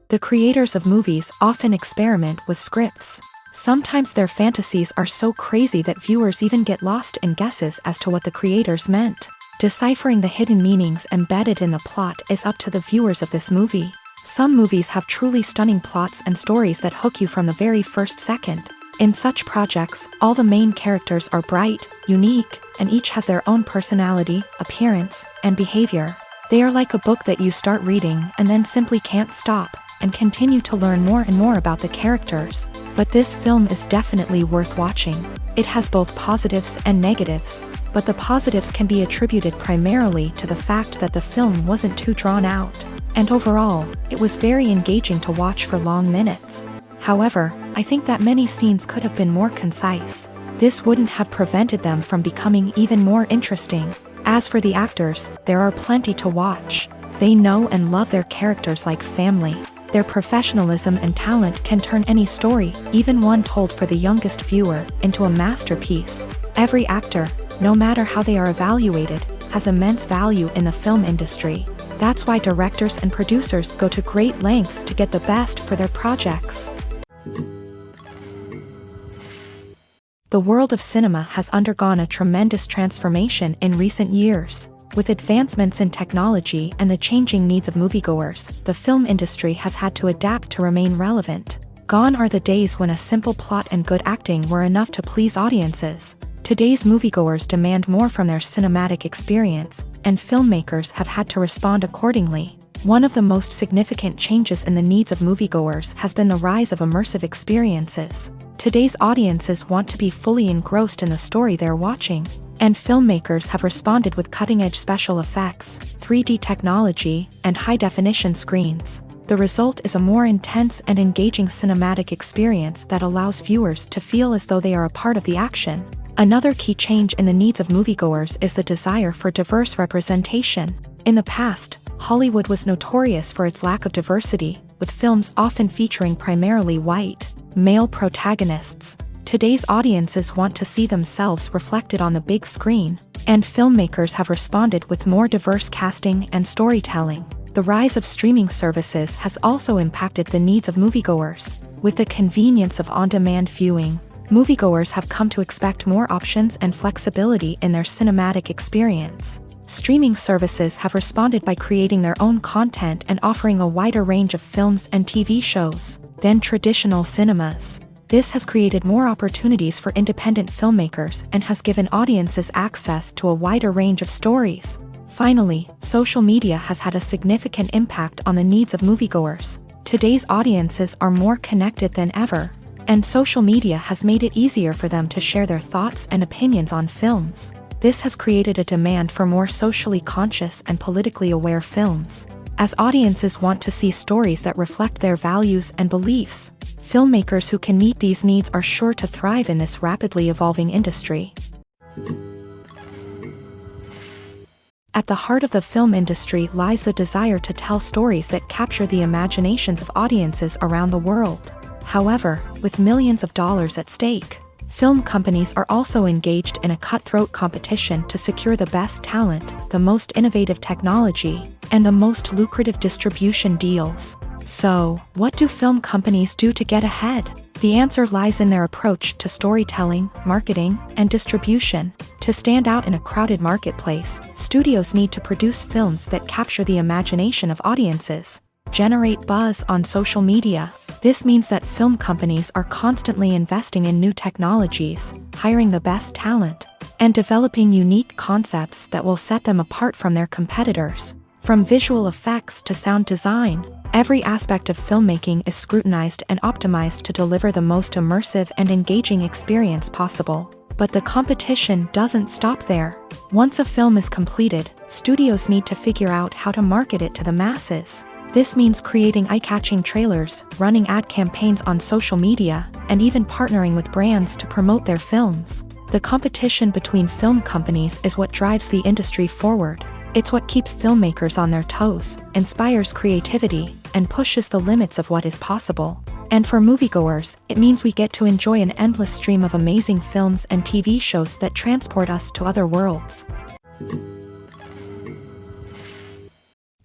The creators of movies often experiment with scripts. Sometimes their fantasies are so crazy that viewers even get lost in guesses as to what the creators meant. Deciphering the hidden meanings embedded in the plot is up to the viewers of this movie. Some movies have truly stunning plots and stories that hook you from the very first second. In such projects, all the main characters are bright, unique, and each has their own personality, appearance, and behavior. They are like a book that you start reading and then simply can't stop, and continue to learn more and more about the characters. But this film is definitely worth watching. It has both positives and negatives, but the positives can be attributed primarily to the fact that the film wasn't too drawn out, and overall, it was very engaging to watch for long minutes. However, I think that many scenes could have been more concise. This wouldn't have prevented them from becoming even more interesting. As for the actors, there are plenty to watch. They know and love their characters like family. Their professionalism and talent can turn any story, even one told for the youngest viewer, into a masterpiece. Every actor, no matter how they are evaluated, has immense value in the film industry. That's why directors and producers go to great lengths to get the best for their projects. The world of cinema has undergone a tremendous transformation in recent years. With advancements in technology and the changing needs of moviegoers, the film industry has had to adapt to remain relevant. Gone are the days when a simple plot and good acting were enough to please audiences. Today's moviegoers demand more from their cinematic experience, and filmmakers have had to respond accordingly. One of the most significant changes in the needs of moviegoers has been the rise of immersive experiences. Today's audiences want to be fully engrossed in the story they're watching, and filmmakers have responded with cutting-edge special effects, 3D technology, and high-definition screens. The result is a more intense and engaging cinematic experience that allows viewers to feel as though they are a part of the action. Another key change in the needs of moviegoers is the desire for diverse representation. In the past, Hollywood was notorious for its lack of diversity, with films often featuring primarily white, male protagonists. Today's audiences want to see themselves reflected on the big screen, and filmmakers have responded with more diverse casting and storytelling. The rise of streaming services has also impacted the needs of moviegoers. With the convenience of on-demand viewing, moviegoers have come to expect more options and flexibility in their cinematic experience. Streaming services have responded by creating their own content and offering a wider range of films and TV shows than traditional cinemas. This has created more opportunities for independent filmmakers and has given audiences access to a wider range of stories. Finally, social media has had a significant impact on the needs of moviegoers. Today's audiences are more connected than ever, and social media has made it easier for them to share their thoughts and opinions on films. This has created a demand for more socially conscious and politically aware films. As audiences want to see stories that reflect their values and beliefs, filmmakers who can meet these needs are sure to thrive in this rapidly evolving industry. At the heart of the film industry lies the desire to tell stories that capture the imaginations of audiences around the world. However, with millions of dollars at stake, film companies are also engaged in a cutthroat competition to secure the best talent, the most innovative technology, and the most lucrative distribution deals. So, what do film companies do to get ahead? The answer lies in their approach to storytelling, marketing, and distribution. To stand out in a crowded marketplace, studios need to produce films that capture the imagination of audiences, generate buzz on social media. This means that film companies are constantly investing in new technologies, hiring the best talent, and developing unique concepts that will set them apart from their competitors. From visual effects to sound design, every aspect of filmmaking is scrutinized and optimized to deliver the most immersive and engaging experience possible. But the competition doesn't stop there. Once a film is completed, studios need to figure out how to market it to the masses. This means creating eye-catching trailers, running ad campaigns on social media, and even partnering with brands to promote their films. The competition between film companies is what drives the industry forward. It's what keeps filmmakers on their toes, inspires creativity, and pushes the limits of what is possible. And for moviegoers, it means we get to enjoy an endless stream of amazing films and TV shows that transport us to other worlds.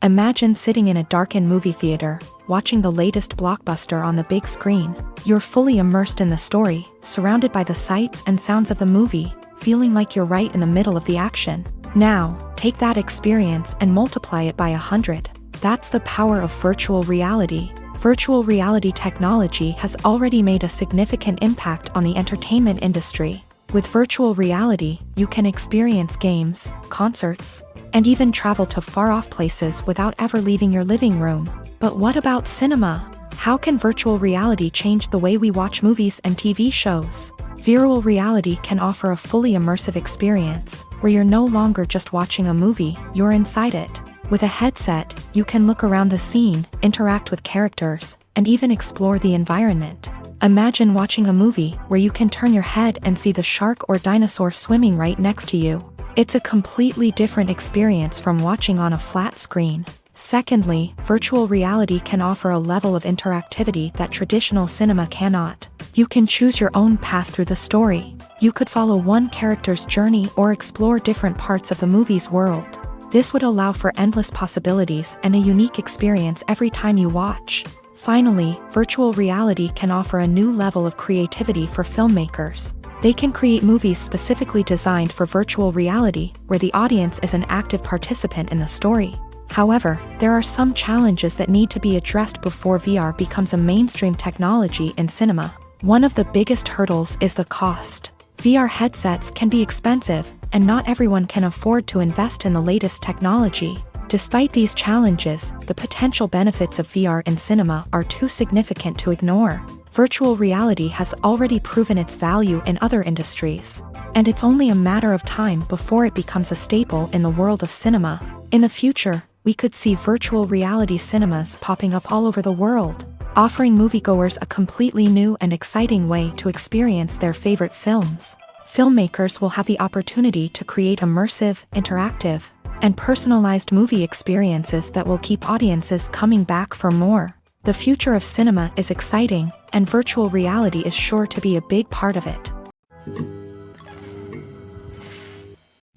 Imagine sitting in a darkened movie theater, watching the latest blockbuster on the big screen. You're fully immersed in the story, surrounded by the sights and sounds of the movie, feeling like you're right in the middle of the action. Now, take that experience and multiply it by 100. That's the power of virtual reality. Virtual reality technology has already made a significant impact on the entertainment industry. With virtual reality, you can experience games, concerts, and even travel to far-off places without ever leaving your living room. But what about cinema? How can virtual reality change the way we watch movies and TV shows? Virtual reality can offer a fully immersive experience, where you're no longer just watching a movie, you're inside it. With a headset, you can look around the scene, interact with characters, and even explore the environment. Imagine watching a movie where you can turn your head and see the shark or dinosaur swimming right next to you. It's a completely different experience from watching on a flat screen. Secondly, virtual reality can offer a level of interactivity that traditional cinema cannot. You can choose your own path through the story. You could follow one character's journey or explore different parts of the movie's world. This would allow for endless possibilities and a unique experience every time you watch. Finally, virtual reality can offer a new level of creativity for filmmakers. They can create movies specifically designed for virtual reality, where the audience is an active participant in the story. However, there are some challenges that need to be addressed before VR becomes a mainstream technology in cinema. One of the biggest hurdles is the cost. VR headsets can be expensive, and not everyone can afford to invest in the latest technology. Despite these challenges, the potential benefits of VR in cinema are too significant to ignore. Virtual reality has already proven its value in other industries, and it's only a matter of time before it becomes a staple in the world of cinema. In the future, we could see virtual reality cinemas popping up all over the world, offering moviegoers a completely new and exciting way to experience their favorite films. Filmmakers will have the opportunity to create immersive, interactive, and personalized movie experiences that will keep audiences coming back for more. The future of cinema is exciting, and virtual reality is sure to be a big part of it.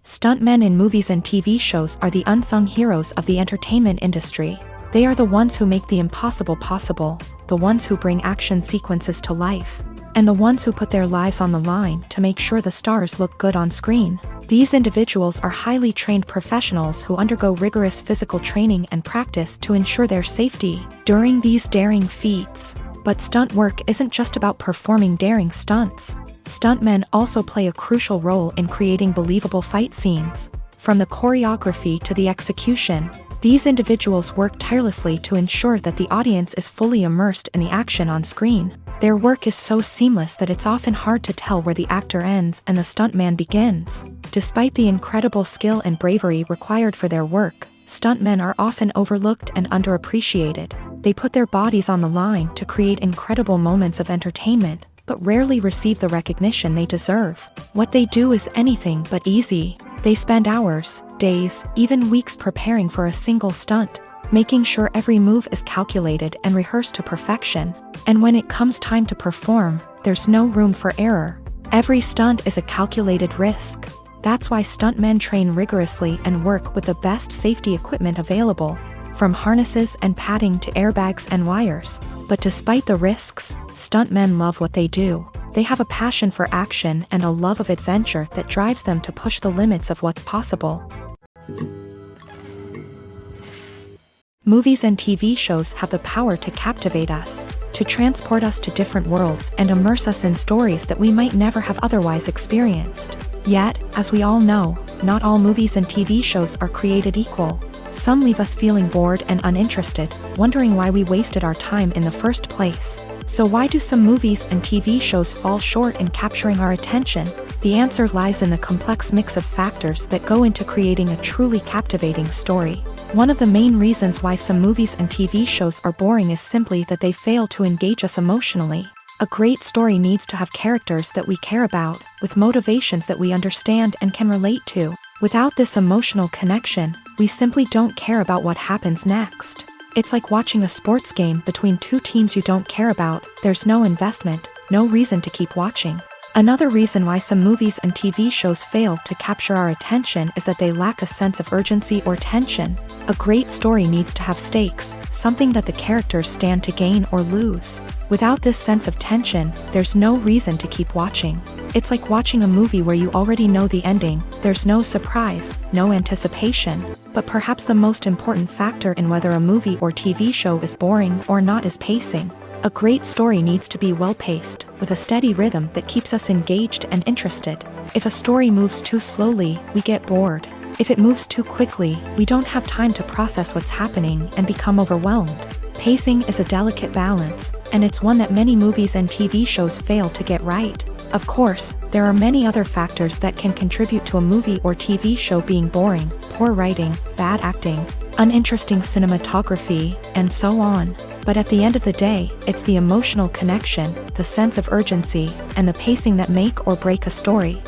Stuntmen in movies and TV shows are the unsung heroes of the entertainment industry. They are the ones who make the impossible possible, the ones who bring action sequences to life, and the ones who put their lives on the line to make sure the stars look good on screen. These individuals are highly trained professionals who undergo rigorous physical training and practice to ensure their safety during these daring feats. But stunt work isn't just about performing daring stunts. Stuntmen also play a crucial role in creating believable fight scenes. From the choreography to the execution, these individuals work tirelessly to ensure that the audience is fully immersed in the action on screen. Their work is so seamless that it's often hard to tell where the actor ends and the stuntman begins. Despite the incredible skill and bravery required for their work, stuntmen are often overlooked and underappreciated. They put their bodies on the line to create incredible moments of entertainment, but rarely receive the recognition they deserve. What they do is anything but easy. They spend hours, days, even weeks preparing for a single stunt, making sure every move is calculated and rehearsed to perfection. And when it comes time to perform, there's no room for error. Every stunt is a calculated risk. That's why stuntmen train rigorously and work with the best safety equipment available, from harnesses and padding to airbags and wires. But despite the risks, stuntmen love what they do. They have a passion for action and a love of adventure that drives them to push the limits of what's possible. Movies and TV shows have the power to captivate us, to transport us to different worlds and immerse us in stories that we might never have otherwise experienced. Yet, as we all know, not all movies and TV shows are created equal. Some leave us feeling bored and uninterested, wondering why we wasted our time in the first place. So why do some movies and TV shows fall short in capturing our attention? The answer lies in the complex mix of factors that go into creating a truly captivating story. One of the main reasons why some movies and TV shows are boring is simply that they fail to engage us emotionally. A great story needs to have characters that we care about, with motivations that we understand and can relate to. Without this emotional connection, we simply don't care about what happens next. It's like watching a sports game between two teams you don't care about. There's no investment, no reason to keep watching. Another reason why some movies and TV shows fail to capture our attention is that they lack a sense of urgency or tension. A great story needs to have stakes, something that the characters stand to gain or lose. Without this sense of tension, there's no reason to keep watching. It's like watching a movie where you already know the ending, there's no surprise, no anticipation. But perhaps the most important factor in whether a movie or TV show is boring or not is pacing. A great story needs to be well-paced, with a steady rhythm that keeps us engaged and interested. If a story moves too slowly, we get bored. If it moves too quickly, we don't have time to process what's happening and become overwhelmed. Pacing is a delicate balance, and it's one that many movies and TV shows fail to get right. Of course, there are many other factors that can contribute to a movie or TV show being boring: poor writing, bad acting, uninteresting cinematography, and so on. But at the end of the day, it's the emotional connection, the sense of urgency, and the pacing that make or break a story.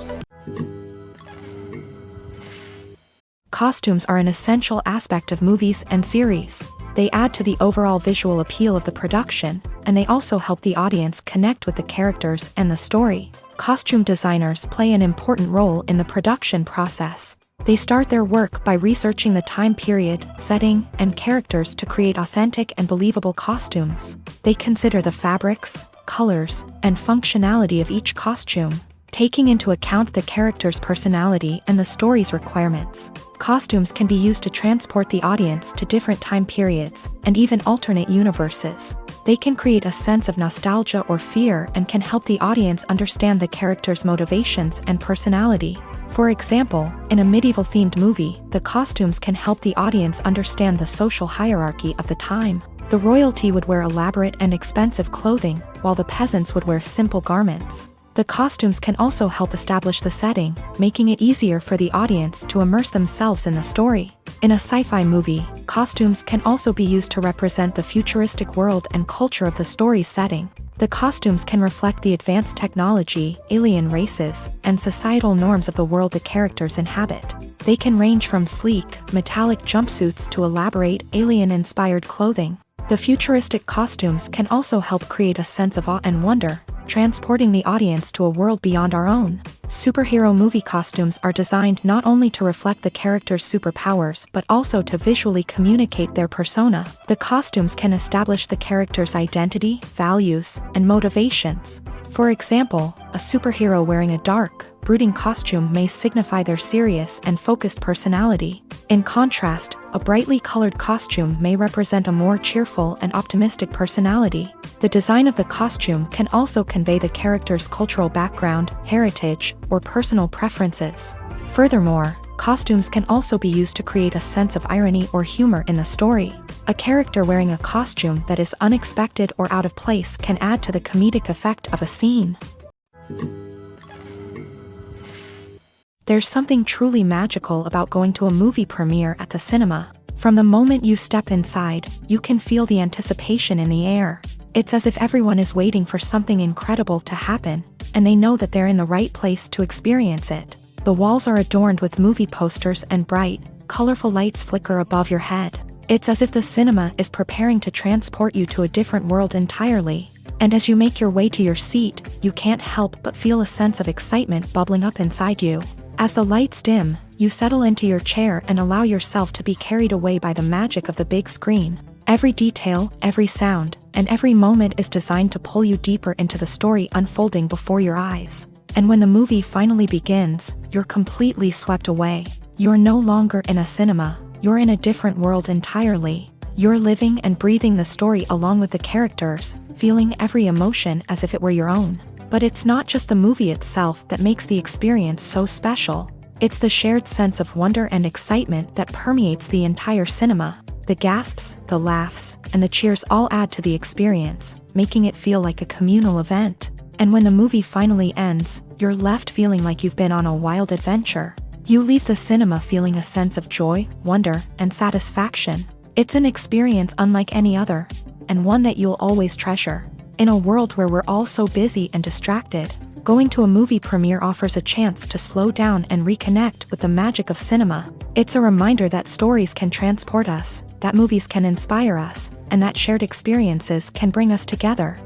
Costumes are an essential aspect of movies and series. They add to the overall visual appeal of the production, and they also help the audience connect with the characters and the story. Costume designers play an important role in the production process. They start their work by researching the time period, setting, and characters to create authentic and believable costumes. They consider the fabrics, colors, and functionality of each costume, taking into account the character's personality and the story's requirements. Costumes can be used to transport the audience to different time periods, and even alternate universes. They can create a sense of nostalgia or fear and can help the audience understand the character's motivations and personality. For example, in a medieval-themed movie, the costumes can help the audience understand the social hierarchy of the time. The royalty would wear elaborate and expensive clothing, while the peasants would wear simple garments. The costumes can also help establish the setting, making it easier for the audience to immerse themselves in the story. In a sci-fi movie, costumes can also be used to represent the futuristic world and culture of the story's setting. The costumes can reflect the advanced technology, alien races, and societal norms of the world the characters inhabit. They can range from sleek, metallic jumpsuits to elaborate, alien-inspired clothing. The futuristic costumes can also help create a sense of awe and wonder, transporting the audience to a world beyond our own. Superhero movie costumes are designed not only to reflect the character's superpowers but also to visually communicate their persona. The costumes can establish the character's identity, values, and motivations. For example, a superhero wearing a dark, brooding costume may signify their serious and focused personality. In contrast, a brightly colored costume may represent a more cheerful and optimistic personality. The design of the costume can also convey the character's cultural background, heritage, or personal preferences. Furthermore, costumes can also be used to create a sense of irony or humor in the story. A character wearing a costume that is unexpected or out of place can add to the comedic effect of a scene. There's something truly magical about going to a movie premiere at the cinema. From the moment you step inside, you can feel the anticipation in the air. It's as if everyone is waiting for something incredible to happen, and they know that they're in the right place to experience it. The walls are adorned with movie posters and bright, colorful lights flicker above your head. It's as if the cinema is preparing to transport you to a different world entirely. And as you make your way to your seat, you can't help but feel a sense of excitement bubbling up inside you. As the lights dim, you settle into your chair and allow yourself to be carried away by the magic of the big screen. Every detail, every sound, and every moment is designed to pull you deeper into the story unfolding before your eyes. And when the movie finally begins, you're completely swept away. You're no longer in a cinema, you're in a different world entirely. You're living and breathing the story along with the characters, feeling every emotion as if it were your own. But it's not just the movie itself that makes the experience so special. It's the shared sense of wonder and excitement that permeates the entire cinema. The gasps, the laughs, and the cheers all add to the experience, making it feel like a communal event. And when the movie finally ends, you're left feeling like you've been on a wild adventure. You leave the cinema feeling a sense of joy, wonder, and satisfaction. It's an experience unlike any other, and one that you'll always treasure. In a world where we're all so busy and distracted, going to a movie premiere offers a chance to slow down and reconnect with the magic of cinema. It's a reminder that stories can transport us, that movies can inspire us, and that shared experiences can bring us together.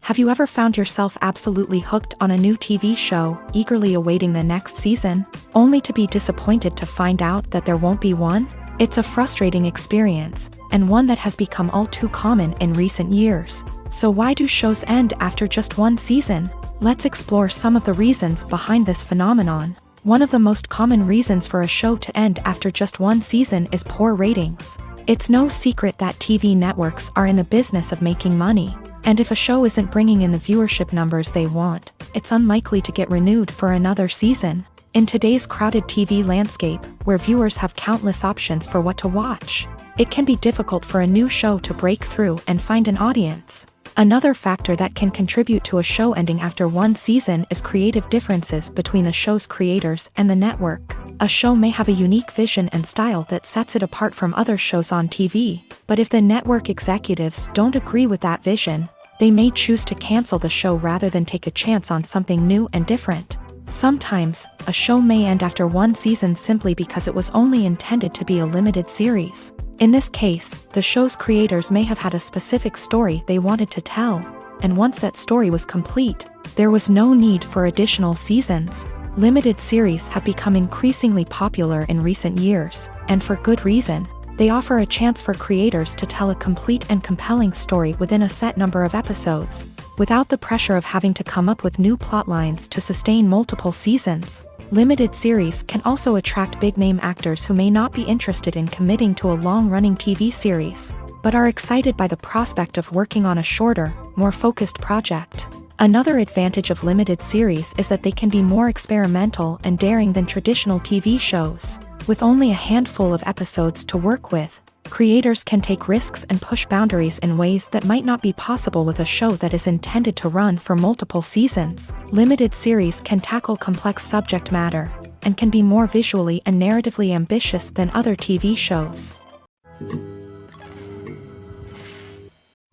Have you ever found yourself absolutely hooked on a new TV show, eagerly awaiting the next season, only to be disappointed to find out that there won't be one? It's a frustrating experience, and one that has become all too common in recent years. So why do shows end after just one season? Let's explore some of the reasons behind this phenomenon. One of the most common reasons for a show to end after just one season is poor ratings. It's no secret that TV networks are in the business of making money. And if a show isn't bringing in the viewership numbers they want, it's unlikely to get renewed for another season. In today's crowded TV landscape, where viewers have countless options for what to watch, it can be difficult for a new show to break through and find an audience. Another factor that can contribute to a show ending after one season is creative differences between the show's creators and the network. A show may have a unique vision and style that sets it apart from other shows on TV, but if the network executives don't agree with that vision, they may choose to cancel the show rather than take a chance on something new and different. Sometimes, a show may end after one season simply because it was only intended to be a limited series. In this case, the show's creators may have had a specific story they wanted to tell, and once that story was complete, there was no need for additional seasons. Limited series have become increasingly popular in recent years, and for good reason. They offer a chance for creators to tell a complete and compelling story within a set number of episodes, without the pressure of having to come up with new plotlines to sustain multiple seasons. Limited series can also attract big-name actors who may not be interested in committing to a long-running TV series, but are excited by the prospect of working on a shorter, more focused project. Another advantage of limited series is that they can be more experimental and daring than traditional TV shows. With only a handful of episodes to work with, creators can take risks and push boundaries in ways that might not be possible with a show that is intended to run for multiple seasons. Limited series can tackle complex subject matter, and can be more visually and narratively ambitious than other TV shows.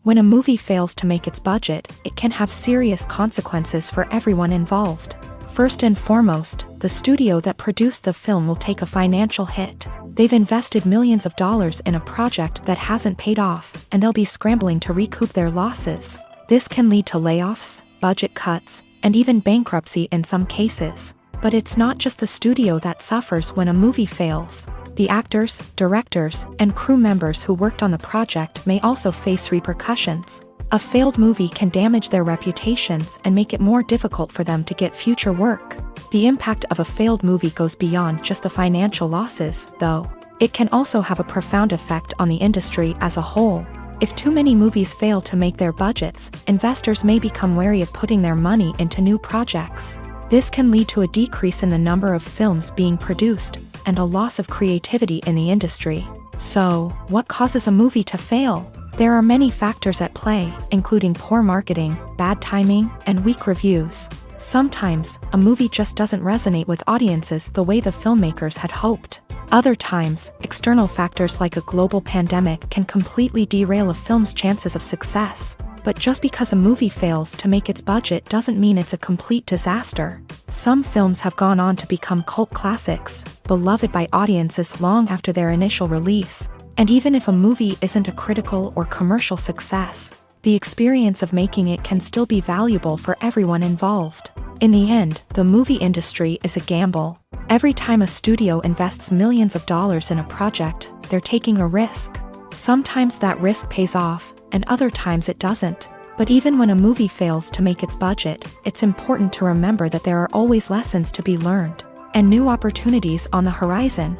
When a movie fails to make its budget, it can have serious consequences for everyone involved. First and foremost, the studio that produced the film will take a financial hit. They've invested millions of dollars in a project that hasn't paid off, and they'll be scrambling to recoup their losses. This can lead to layoffs, budget cuts, and even bankruptcy in some cases. But it's not just the studio that suffers when a movie fails. The actors, directors, and crew members who worked on the project may also face repercussions. A failed movie can damage their reputations and make it more difficult for them to get future work. The impact of a failed movie goes beyond just the financial losses, though. It can also have a profound effect on the industry as a whole. If too many movies fail to make their budgets, investors may become wary of putting their money into new projects. This can lead to a decrease in the number of films being produced, and a loss of creativity in the industry. So, what causes a movie to fail? There are many factors at play, including poor marketing, bad timing, and weak reviews. Sometimes, a movie just doesn't resonate with audiences the way the filmmakers had hoped. Other times, external factors like a global pandemic can completely derail a film's chances of success. But just because a movie fails to make its budget doesn't mean it's a complete disaster. Some films have gone on to become cult classics, beloved by audiences long after their initial release. And even if a movie isn't a critical or commercial success, the experience of making it can still be valuable for everyone involved. In the end, the movie industry is a gamble. Every time a studio invests millions of dollars in a project, they're taking a risk. Sometimes that risk pays off, and other times it doesn't. But even when a movie fails to make its budget, it's important to remember that there are always lessons to be learned, and new opportunities on the horizon.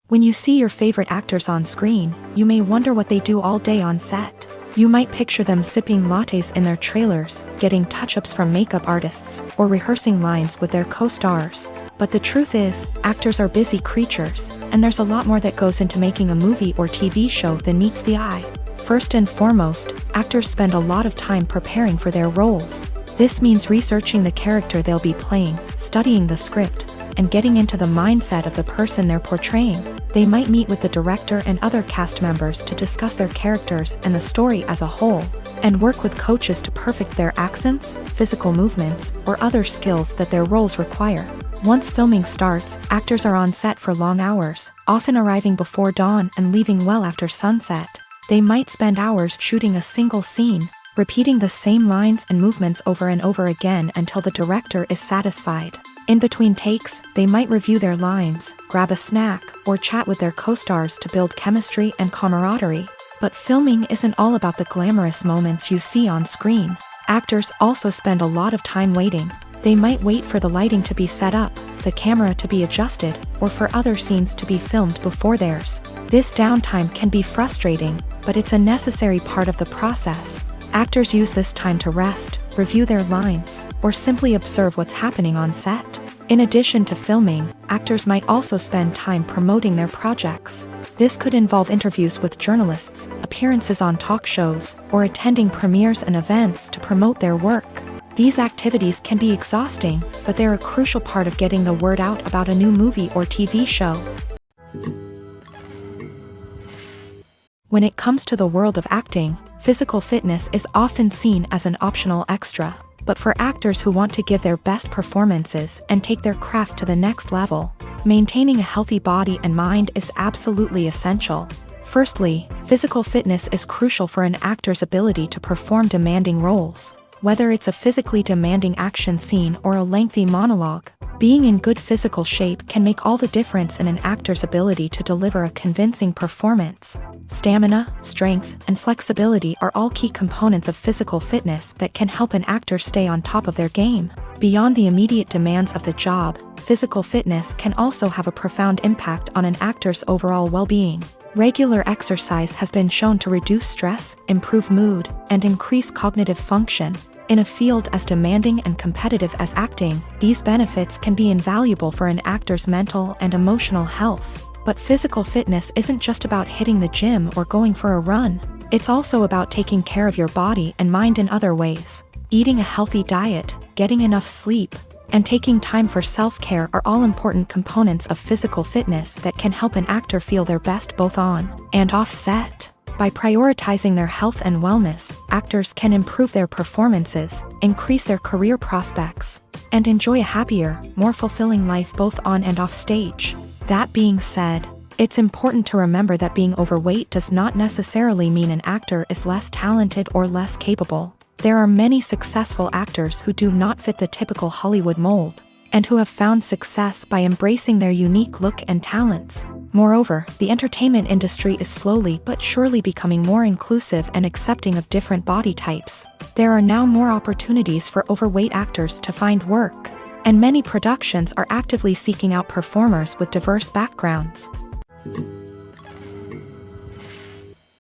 When you see your favorite actors on screen, you may wonder what they do all day on set. You might picture them sipping lattes in their trailers, getting touch-ups from makeup artists, or rehearsing lines with their co-stars. But the truth is, actors are busy creatures, and there's a lot more that goes into making a movie or TV show than meets the eye. First and foremost, actors spend a lot of time preparing for their roles. This means researching the character they'll be playing, studying the script, and getting into the mindset of the person they're portraying. They might meet with the director and other cast members to discuss their characters and the story as a whole, and work with coaches to perfect their accents, physical movements, or other skills that their roles require. Once filming starts, actors are on set for long hours, often arriving before dawn and leaving well after sunset. They might spend hours shooting a single scene, repeating the same lines and movements over and over again until the director is satisfied. In between takes, they might review their lines, grab a snack, or chat with their co-stars to build chemistry and camaraderie. But filming isn't all about the glamorous moments you see on screen. Actors also spend a lot of time waiting. They might wait for the lighting to be set up, the camera to be adjusted, or for other scenes to be filmed before theirs. This downtime can be frustrating, but it's a necessary part of the process. Actors use this time to rest, review their lines, or simply observe what's happening on set. In addition to filming, actors might also spend time promoting their projects. This could involve interviews with journalists, appearances on talk shows, or attending premieres and events to promote their work. These activities can be exhausting, but they're a crucial part of getting the word out about a new movie or TV show. When it comes to the world of acting, physical fitness is often seen as an optional extra. But for actors who want to give their best performances and take their craft to the next level, maintaining a healthy body and mind is absolutely essential. Firstly, physical fitness is crucial for an actor's ability to perform demanding roles. Whether it's a physically demanding action scene or a lengthy monologue, being in good physical shape can make all the difference in an actor's ability to deliver a convincing performance. Stamina, strength, and flexibility are all key components of physical fitness that can help an actor stay on top of their game. Beyond the immediate demands of the job, physical fitness can also have a profound impact on an actor's overall well-being. Regular exercise has been shown to reduce stress, improve mood, and increase cognitive function. In a field as demanding and competitive as acting, these benefits can be invaluable for an actor's mental and emotional health. But physical fitness isn't just about hitting the gym or going for a run. It's also about taking care of your body and mind in other ways. Eating a healthy diet, getting enough sleep, and taking time for self-care are all important components of physical fitness that can help an actor feel their best both on and off set. By prioritizing their health and wellness, actors can improve their performances, increase their career prospects, and enjoy a happier, more fulfilling life both on and off stage. That being said, it's important to remember that being overweight does not necessarily mean an actor is less talented or less capable. There are many successful actors who do not fit the typical Hollywood mold, and who have found success by embracing their unique look and talents. Moreover, the entertainment industry is slowly but surely becoming more inclusive and accepting of different body types. There are now more opportunities for overweight actors to find work, and many productions are actively seeking out performers with diverse backgrounds.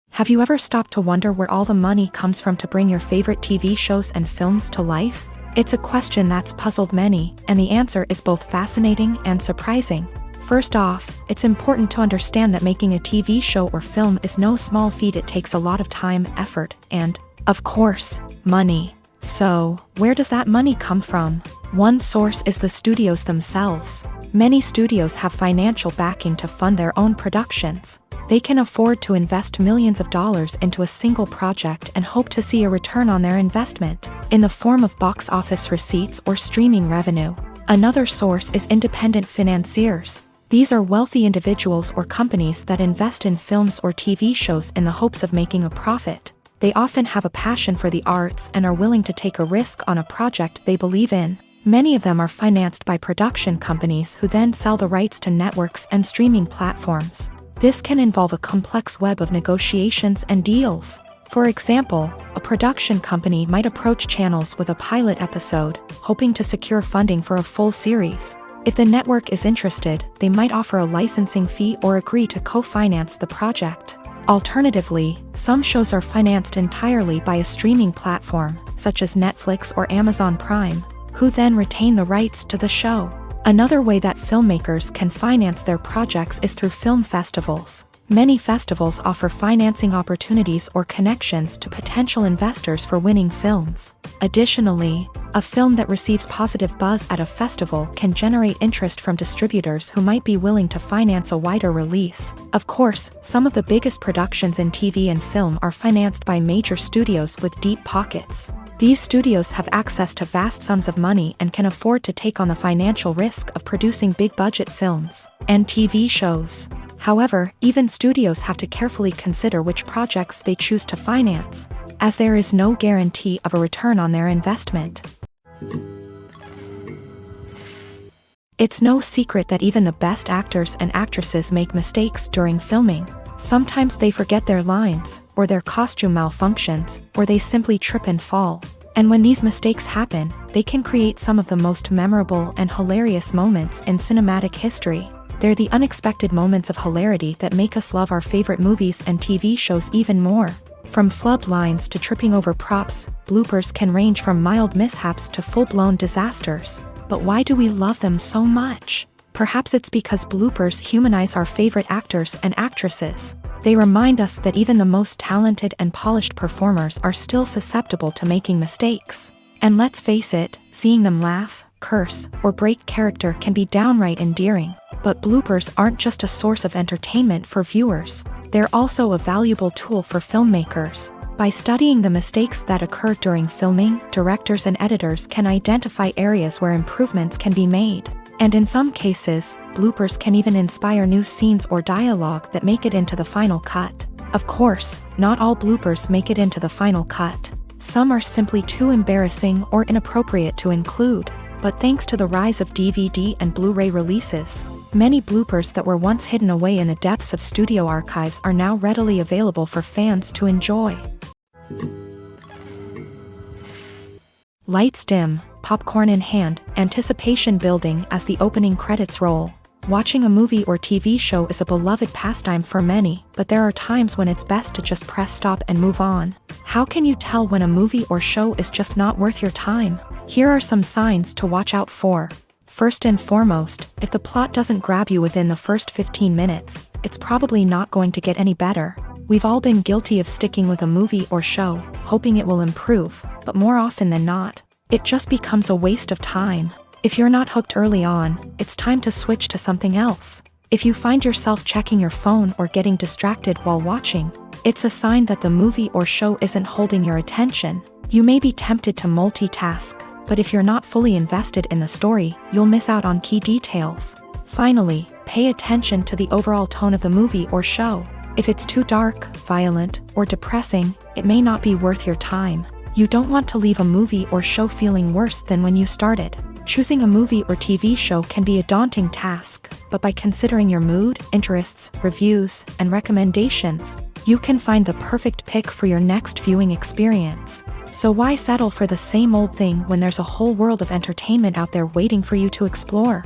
Have you ever stopped to wonder where all the money comes from to bring your favorite TV shows and films to life? It's a question that's puzzled many, and the answer is both fascinating and surprising. First off, it's important to understand that making a TV show or film is no small feat. It takes a lot of time, effort, and, of course, money. So, where does that money come from? One source is the studios themselves. Many studios have financial backing to fund their own productions. They can afford to invest millions of dollars into a single project and hope to see a return on their investment, in the form of box office receipts or streaming revenue. Another source is independent financiers. These are wealthy individuals or companies that invest in films or TV shows in the hopes of making a profit. They often have a passion for the arts and are willing to take a risk on a project they believe in. Many of them are financed by production companies who then sell the rights to networks and streaming platforms. This can involve a complex web of negotiations and deals. For example, a production company might approach channels with a pilot episode, hoping to secure funding for a full series. If the network is interested, they might offer a licensing fee or agree to co-finance the project. Alternatively, some shows are financed entirely by a streaming platform, such as Netflix or Amazon Prime, who then retain the rights to the show. Another way that filmmakers can finance their projects is through film festivals. Many festivals offer financing opportunities or connections to potential investors for winning films. Additionally, a film that receives positive buzz at a festival can generate interest from distributors who might be willing to finance a wider release. Of course, some of the biggest productions in TV and film are financed by major studios with deep pockets. These studios have access to vast sums of money and can afford to take on the financial risk of producing big-budget films and TV shows. However, even studios have to carefully consider which projects they choose to finance, as there is no guarantee of a return on their investment. It's no secret that even the best actors and actresses make mistakes during filming. Sometimes they forget their lines, or their costume malfunctions, or they simply trip and fall. And when these mistakes happen, they can create some of the most memorable and hilarious moments in cinematic history. They're the unexpected moments of hilarity that make us love our favorite movies and TV shows even more. From flubbed lines to tripping over props, bloopers can range from mild mishaps to full-blown disasters. But why do we love them so much? Perhaps it's because bloopers humanize our favorite actors and actresses. They remind us that even the most talented and polished performers are still susceptible to making mistakes. And let's face it, seeing them laugh, curse, or break character can be downright endearing. But bloopers aren't just a source of entertainment for viewers. They're also a valuable tool for filmmakers. By studying the mistakes that occur during filming, directors and editors can identify areas where improvements can be made. And in some cases, bloopers can even inspire new scenes or dialogue that make it into the final cut. Of course, not all bloopers make it into the final cut. Some are simply too embarrassing or inappropriate to include. But thanks to the rise of DVD and Blu-ray releases, many bloopers that were once hidden away in the depths of studio archives are now readily available for fans to enjoy. Lights dim, popcorn in hand, anticipation building as the opening credits roll. Watching a movie or TV show is a beloved pastime for many, but there are times when it's best to just press stop and move on. How can you tell when a movie or show is just not worth your time? Here are some signs to watch out for. First and foremost, if the plot doesn't grab you within the first 15 minutes, it's probably not going to get any better. We've all been guilty of sticking with a movie or show, hoping it will improve, but more often than not, it just becomes a waste of time. If you're not hooked early on, it's time to switch to something else. If you find yourself checking your phone or getting distracted while watching, it's a sign that the movie or show isn't holding your attention. You may be tempted to multitask, but if you're not fully invested in the story, you'll miss out on key details. Finally, pay attention to the overall tone of the movie or show. If it's too dark, violent, or depressing, it may not be worth your time. You don't want to leave a movie or show feeling worse than when you started. Choosing a movie or TV show can be a daunting task, but by considering your mood, interests, reviews, and recommendations, you can find the perfect pick for your next viewing experience. So why settle for the same old thing when there's a whole world of entertainment out there waiting for you to explore?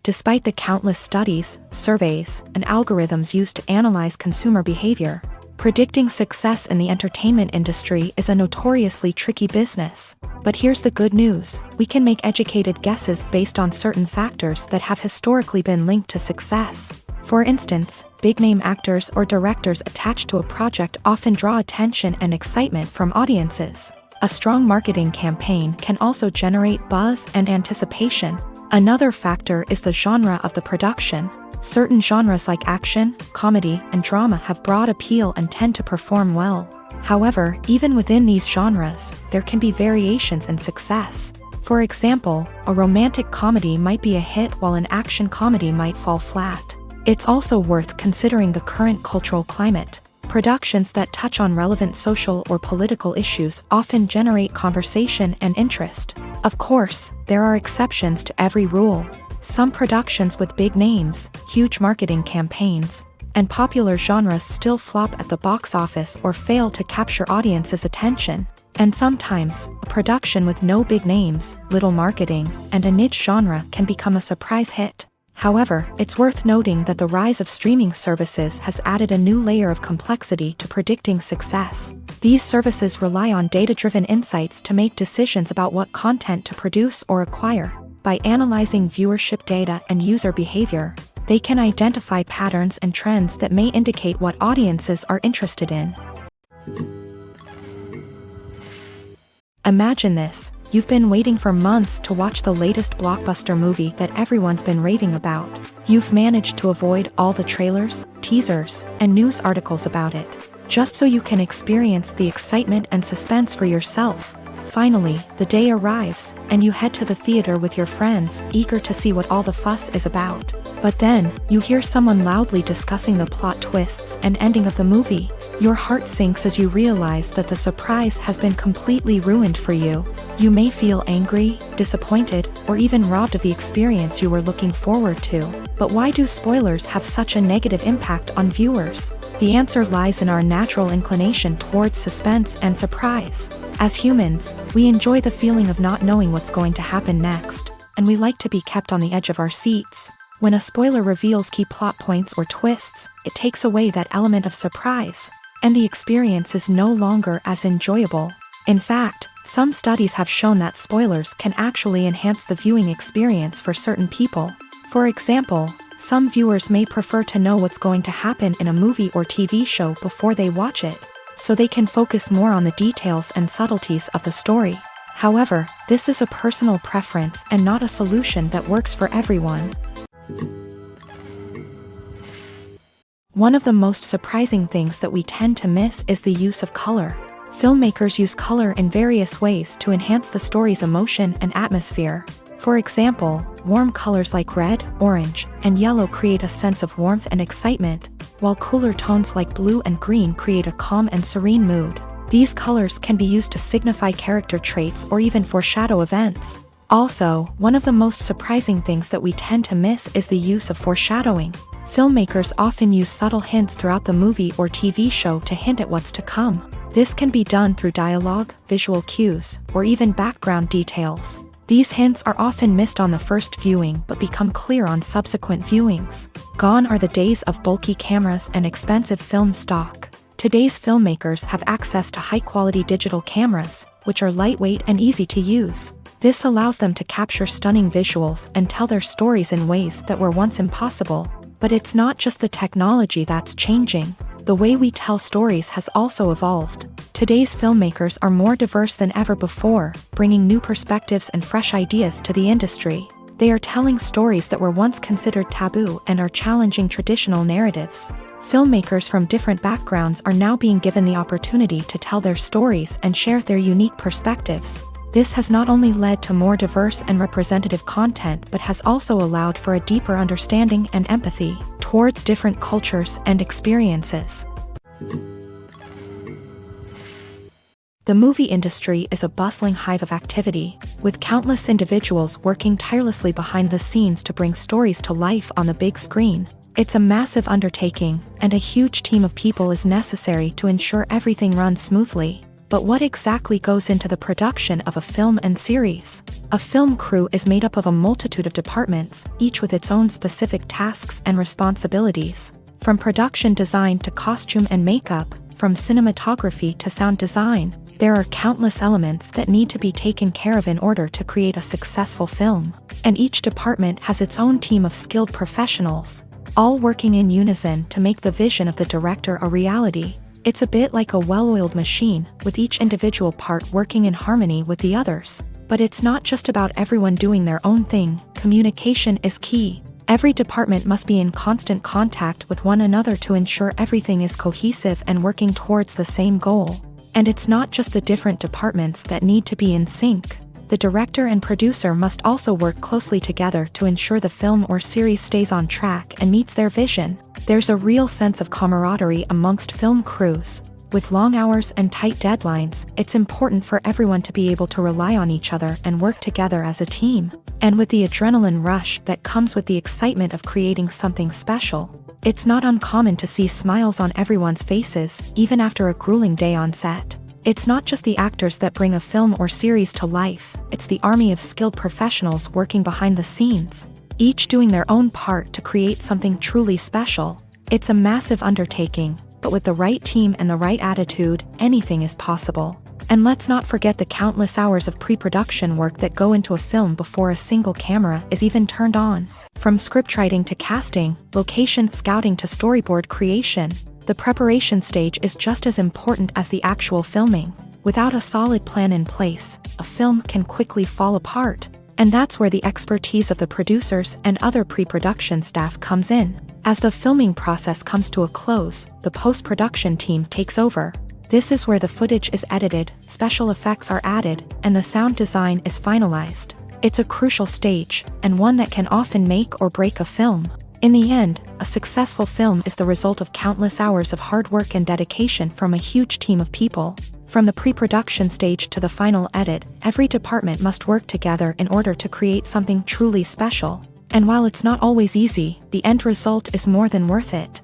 Despite the countless studies, surveys, and algorithms used to analyze consumer behavior, predicting success in the entertainment industry is a notoriously tricky business. But here's the good news: we can make educated guesses based on certain factors that have historically been linked to success. For instance, big-name actors or directors attached to a project often draw attention and excitement from audiences. A strong marketing campaign can also generate buzz and anticipation. Another factor is the genre of the production. Certain genres like action, comedy, and drama have broad appeal and tend to perform well. However, even within these genres, there can be variations in success. For example, a romantic comedy might be a hit while an action comedy might fall flat. It's also worth considering the current cultural climate. Productions that touch on relevant social or political issues often generate conversation and interest. Of course, there are exceptions to every rule. Some productions with big names, huge marketing campaigns, and popular genres still flop at the box office or fail to capture audiences' attention. And sometimes, a production with no big names, little marketing, and a niche genre can become a surprise hit. However, it's worth noting that the rise of streaming services has added a new layer of complexity to predicting success. These services rely on data-driven insights to make decisions about what content to produce or acquire. By analyzing viewership data and user behavior, they can identify patterns and trends that may indicate what audiences are interested in. Imagine this: you've been waiting for months to watch the latest blockbuster movie that everyone's been raving about. You've managed to avoid all the trailers, teasers, and news articles about it, just so you can experience the excitement and suspense for yourself. Finally, the day arrives, and you head to the theater with your friends, eager to see what all the fuss is about. But then, you hear someone loudly discussing the plot twists and ending of the movie. Your heart sinks as you realize that the surprise has been completely ruined for you. You may feel angry, disappointed, or even robbed of the experience you were looking forward to. But why do spoilers have such a negative impact on viewers? The answer lies in our natural inclination towards suspense and surprise. As humans, we enjoy the feeling of not knowing what's going to happen next, and we like to be kept on the edge of our seats. When a spoiler reveals key plot points or twists, it takes away that element of surprise, and the experience is no longer as enjoyable. In fact, some studies have shown that spoilers can actually enhance the viewing experience for certain people. For example, some viewers may prefer to know what's going to happen in a movie or TV show before they watch it, so they can focus more on the details and subtleties of the story. However, this is a personal preference and not a solution that works for everyone. One of the most surprising things that we tend to miss is the use of color. Filmmakers use color in various ways to enhance the story's emotion and atmosphere. For example, warm colors like red, orange, and yellow create a sense of warmth and excitement, while cooler tones like blue and green create a calm and serene mood. These colors can be used to signify character traits or even foreshadow events. Also, one of the most surprising things that we tend to miss is the use of foreshadowing. Filmmakers often use subtle hints throughout the movie or TV show to hint at what's to come. This can be done through dialogue, visual cues, or even background details. These hints are often missed on the first viewing but become clear on subsequent viewings. Gone are the days of bulky cameras and expensive film stock. Today's filmmakers have access to high-quality digital cameras, which are lightweight and easy to use. This allows them to capture stunning visuals and tell their stories in ways that were once impossible. But it's not just the technology that's changing. The way we tell stories has also evolved. Today's filmmakers are more diverse than ever before, bringing new perspectives and fresh ideas to the industry. They are telling stories that were once considered taboo and are challenging traditional narratives. Filmmakers from different backgrounds are now being given the opportunity to tell their stories and share their unique perspectives. This has not only led to more diverse and representative content but has also allowed for a deeper understanding and empathy towards different cultures and experiences. The movie industry is a bustling hive of activity, with countless individuals working tirelessly behind the scenes to bring stories to life on the big screen. It's a massive undertaking, and a huge team of people is necessary to ensure everything runs smoothly. But what exactly goes into the production of a film and series? A film crew is made up of a multitude of departments, each with its own specific tasks and responsibilities. From production design to costume and makeup, from cinematography to sound design, there are countless elements that need to be taken care of in order to create a successful film. And each department has its own team of skilled professionals, all working in unison to make the vision of the director a reality. It's a bit like a well-oiled machine, with each individual part working in harmony with the others. But it's not just about everyone doing their own thing. Communication is key. Every department must be in constant contact with one another to ensure everything is cohesive and working towards the same goal. And it's not just the different departments that need to be in sync. The director and producer must also work closely together to ensure the film or series stays on track and meets their vision. There's a real sense of camaraderie amongst film crews. With long hours and tight deadlines, it's important for everyone to be able to rely on each other and work together as a team. And with the adrenaline rush that comes with the excitement of creating something special, it's not uncommon to see smiles on everyone's faces, even after a grueling day on set. It's not just the actors that bring a film or series to life, it's the army of skilled professionals working behind the scenes, each doing their own part to create something truly special. It's a massive undertaking, but with the right team and the right attitude, anything is possible. And let's not forget the countless hours of pre-production work that go into a film before a single camera is even turned on. From scriptwriting to casting, location scouting to storyboard creation, the preparation stage is just as important as the actual filming. Without a solid plan in place, a film can quickly fall apart. And that's where the expertise of the producers and other pre-production staff comes in. As the filming process comes to a close, the post-production team takes over. This is where the footage is edited, special effects are added, and the sound design is finalized. It's a crucial stage, and one that can often make or break a film. In the end, a successful film is the result of countless hours of hard work and dedication from a huge team of people. From the pre-production stage to the final edit, every department must work together in order to create something truly special. And while it's not always easy, the end result is more than worth it.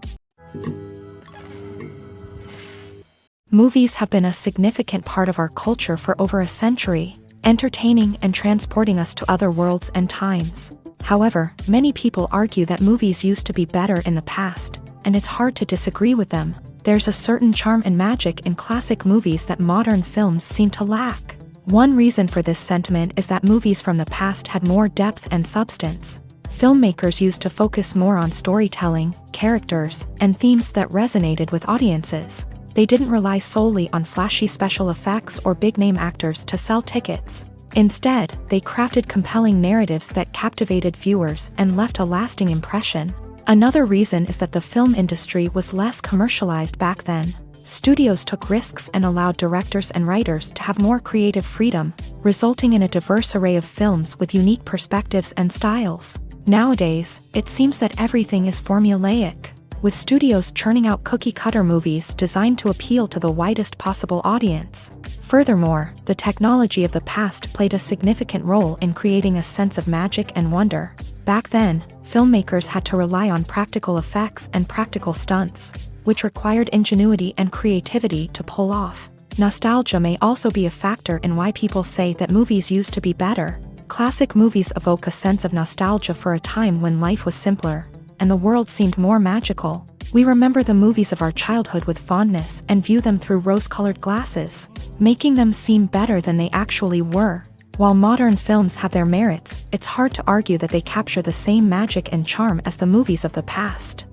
Movies have been a significant part of our culture for over a century, entertaining and transporting us to other worlds and times. However, many people argue that movies used to be better in the past, and it's hard to disagree with them. There's a certain charm and magic in classic movies that modern films seem to lack. One reason for this sentiment is that movies from the past had more depth and substance. Filmmakers used to focus more on storytelling, characters, and themes that resonated with audiences. They didn't rely solely on flashy special effects or big-name actors to sell tickets. Instead, they crafted compelling narratives that captivated viewers and left a lasting impression. Another reason is that the film industry was less commercialized back then. Studios took risks and allowed directors and writers to have more creative freedom, resulting in a diverse array of films with unique perspectives and styles. Nowadays, it seems that everything is formulaic, with studios churning out cookie-cutter movies designed to appeal to the widest possible audience. Furthermore, the technology of the past played a significant role in creating a sense of magic and wonder. Back then, filmmakers had to rely on practical effects and practical stunts, which required ingenuity and creativity to pull off. Nostalgia may also be a factor in why people say that movies used to be better. Classic movies evoke a sense of nostalgia for a time when life was simpler, and the world seemed more magical. We remember the movies of our childhood with fondness and view them through rose-colored glasses, making them seem better than they actually were. While modern films have their merits, it's hard to argue that they capture the same magic and charm as the movies of the past.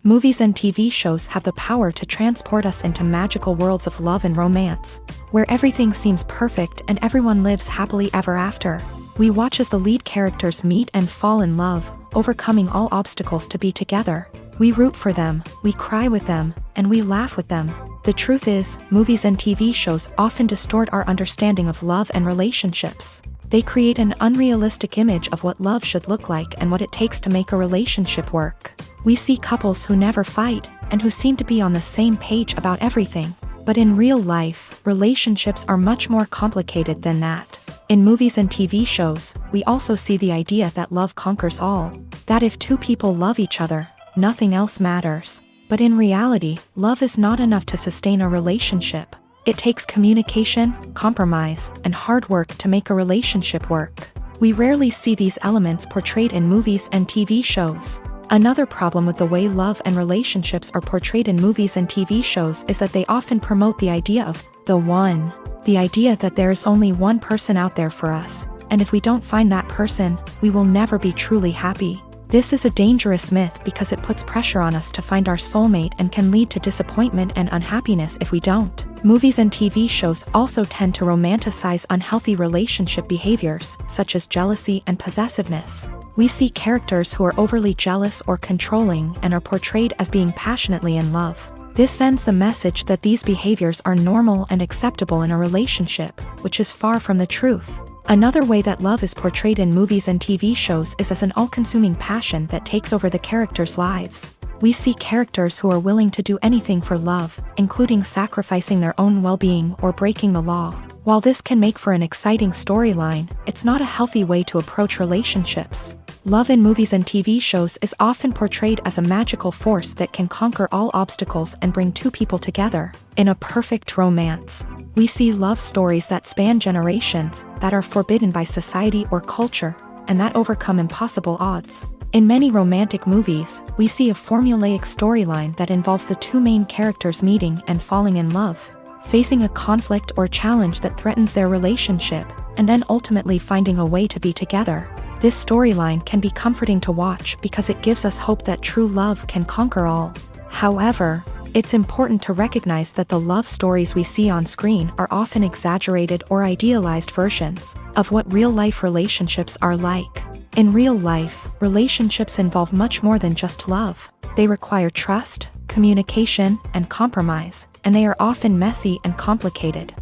Movies and TV shows have the power to transport us into magical worlds of love and romance, where everything seems perfect and everyone lives happily ever after. We watch as the lead characters meet and fall in love, overcoming all obstacles to be together. We root for them, we cry with them, and we laugh with them. The truth is, movies and TV shows often distort our understanding of love and relationships. They create an unrealistic image of what love should look like and what it takes to make a relationship work. We see couples who never fight, and who seem to be on the same page about everything. But in real life, relationships are much more complicated than that. In movies and TV shows, we also see the idea that love conquers all. That if two people love each other, nothing else matters. But in reality, love is not enough to sustain a relationship. It takes communication, compromise, and hard work to make a relationship work. We rarely see these elements portrayed in movies and TV shows. Another problem with the way love and relationships are portrayed in movies and TV shows is that they often promote the idea of the one. The idea that there is only one person out there for us, and if we don't find that person, we will never be truly happy. This is a dangerous myth because it puts pressure on us to find our soulmate and can lead to disappointment and unhappiness if we don't. Movies and TV shows also tend to romanticize unhealthy relationship behaviors, such as jealousy and possessiveness. We see characters who are overly jealous or controlling and are portrayed as being passionately in love. This sends the message that these behaviors are normal and acceptable in a relationship, which is far from the truth. Another way that love is portrayed in movies and TV shows is as an all-consuming passion that takes over the characters' lives. We see characters who are willing to do anything for love, including sacrificing their own well-being or breaking the law. While this can make for an exciting storyline, it's not a healthy way to approach relationships. Love in movies and TV shows is often portrayed as a magical force that can conquer all obstacles and bring two people together. In a perfect romance, we see love stories that span generations, that are forbidden by society or culture, and that overcome impossible odds. In many romantic movies, we see a formulaic storyline that involves the two main characters meeting and falling in love, facing a conflict or challenge that threatens their relationship, and then ultimately finding a way to be together. This storyline can be comforting to watch because it gives us hope that true love can conquer all. However, it's important to recognize that the love stories we see on screen are often exaggerated or idealized versions of what real-life relationships are like. In real life, relationships involve much more than just love. They require trust, communication, and compromise, and they are often messy and complicated.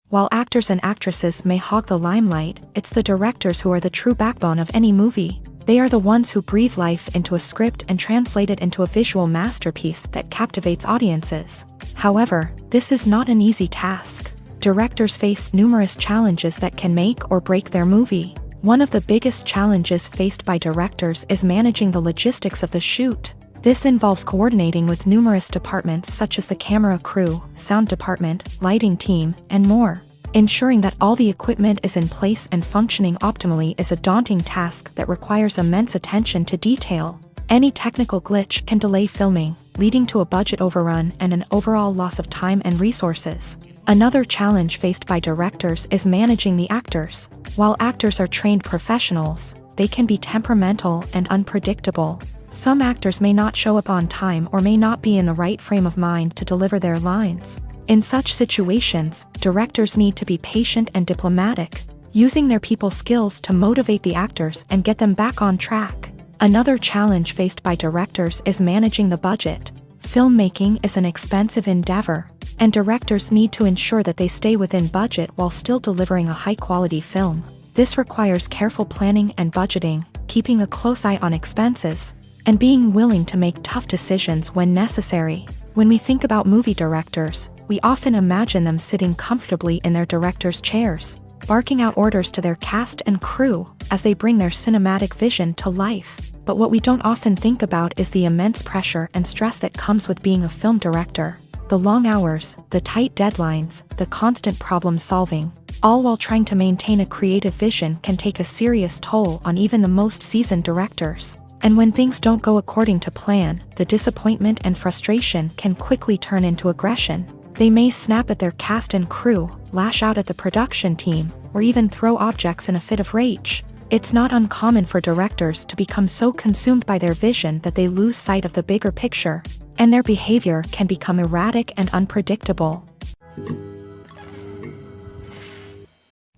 While actors and actresses may hog the limelight, it's the directors who are the true backbone of any movie. They are the ones who breathe life into a script and translate it into a visual masterpiece that captivates audiences. However, this is not an easy task. Directors face numerous challenges that can make or break their movie. One of the biggest challenges faced by directors is managing the logistics of the shoot. This involves coordinating with numerous departments such as the camera crew, sound department, lighting team, and more. Ensuring that all the equipment is in place and functioning optimally is a daunting task that requires immense attention to detail. Any technical glitch can delay filming, leading to a budget overrun and an overall loss of time and resources. Another challenge faced by directors is managing the actors. While actors are trained professionals, they can be temperamental and unpredictable. Some actors may not show up on time or may not be in the right frame of mind to deliver their lines. In such situations, directors need to be patient and diplomatic, using their people skills to motivate the actors and get them back on track. Another challenge faced by directors is managing the budget. Filmmaking is an expensive endeavor, and directors need to ensure that they stay within budget while still delivering a high-quality film. This requires careful planning and budgeting, keeping a close eye on expenses, and being willing to make tough decisions when necessary. When we think about movie directors, we often imagine them sitting comfortably in their director's chairs, barking out orders to their cast and crew as they bring their cinematic vision to life. But what we don't often think about is the immense pressure and stress that comes with being a film director. The long hours, the tight deadlines, the constant problem solving, all while trying to maintain a creative vision can take a serious toll on even the most seasoned directors. And when things don't go according to plan, the disappointment and frustration can quickly turn into aggression. They may snap at their cast and crew, lash out at the production team, or even throw objects in a fit of rage. It's not uncommon for directors to become so consumed by their vision that they lose sight of the bigger picture, and their behavior can become erratic and unpredictable.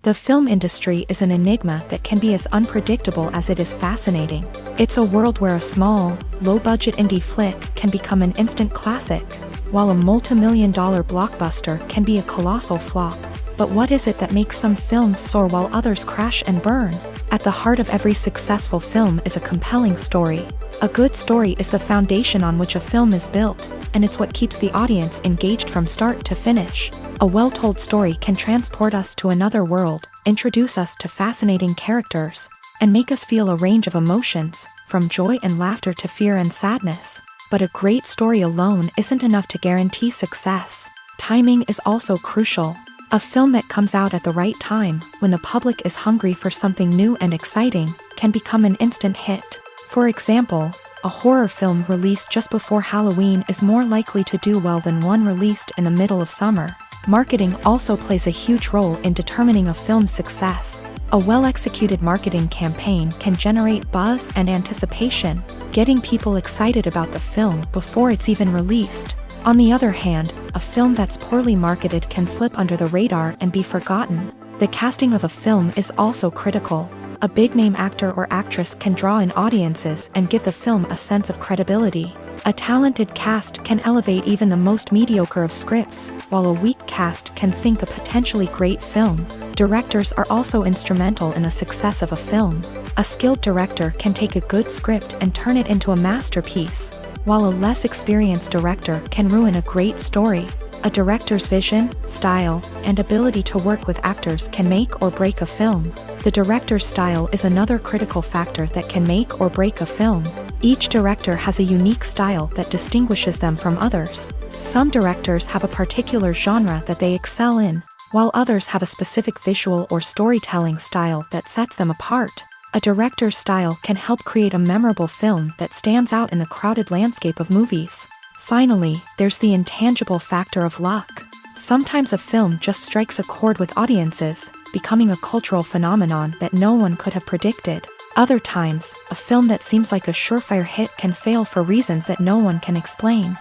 The film industry is an enigma that can be as unpredictable as it is fascinating. It's a world where a small, low-budget indie flick can become an instant classic, while a multi-million-dollar blockbuster can be a colossal flop. But what is it that makes some films soar while others crash and burn? At the heart of every successful film is a compelling story. A good story is the foundation on which a film is built, and it's what keeps the audience engaged from start to finish. A well-told story can transport us to another world, introduce us to fascinating characters, and make us feel a range of emotions, from joy and laughter to fear and sadness. But a great story alone isn't enough to guarantee success. Timing is also crucial. A film that comes out at the right time, when the public is hungry for something new and exciting, can become an instant hit. For example, a horror film released just before Halloween is more likely to do well than one released in the middle of summer. Marketing also plays a huge role in determining a film's success. A well-executed marketing campaign can generate buzz and anticipation, getting people excited about the film before it's even released. On the other hand, a film that's poorly marketed can slip under the radar and be forgotten. The casting of a film is also critical. A big-name actor or actress can draw in audiences and give the film a sense of credibility. A talented cast can elevate even the most mediocre of scripts, while a weak cast can sink a potentially great film. Directors are also instrumental in the success of a film. A skilled director can take a good script and turn it into a masterpiece, while a less experienced director can ruin a great story. A director's vision, style, and ability to work with actors can make or break a film. The director's style is another critical factor that can make or break a film. Each director has a unique style that distinguishes them from others. Some directors have a particular genre that they excel in, while others have a specific visual or storytelling style that sets them apart. A director's style can help create a memorable film that stands out in the crowded landscape of movies. Finally, there's the intangible factor of luck. Sometimes a film just strikes a chord with audiences, becoming a cultural phenomenon that no one could have predicted. Other times, a film that seems like a surefire hit can fail for reasons that no one can explain.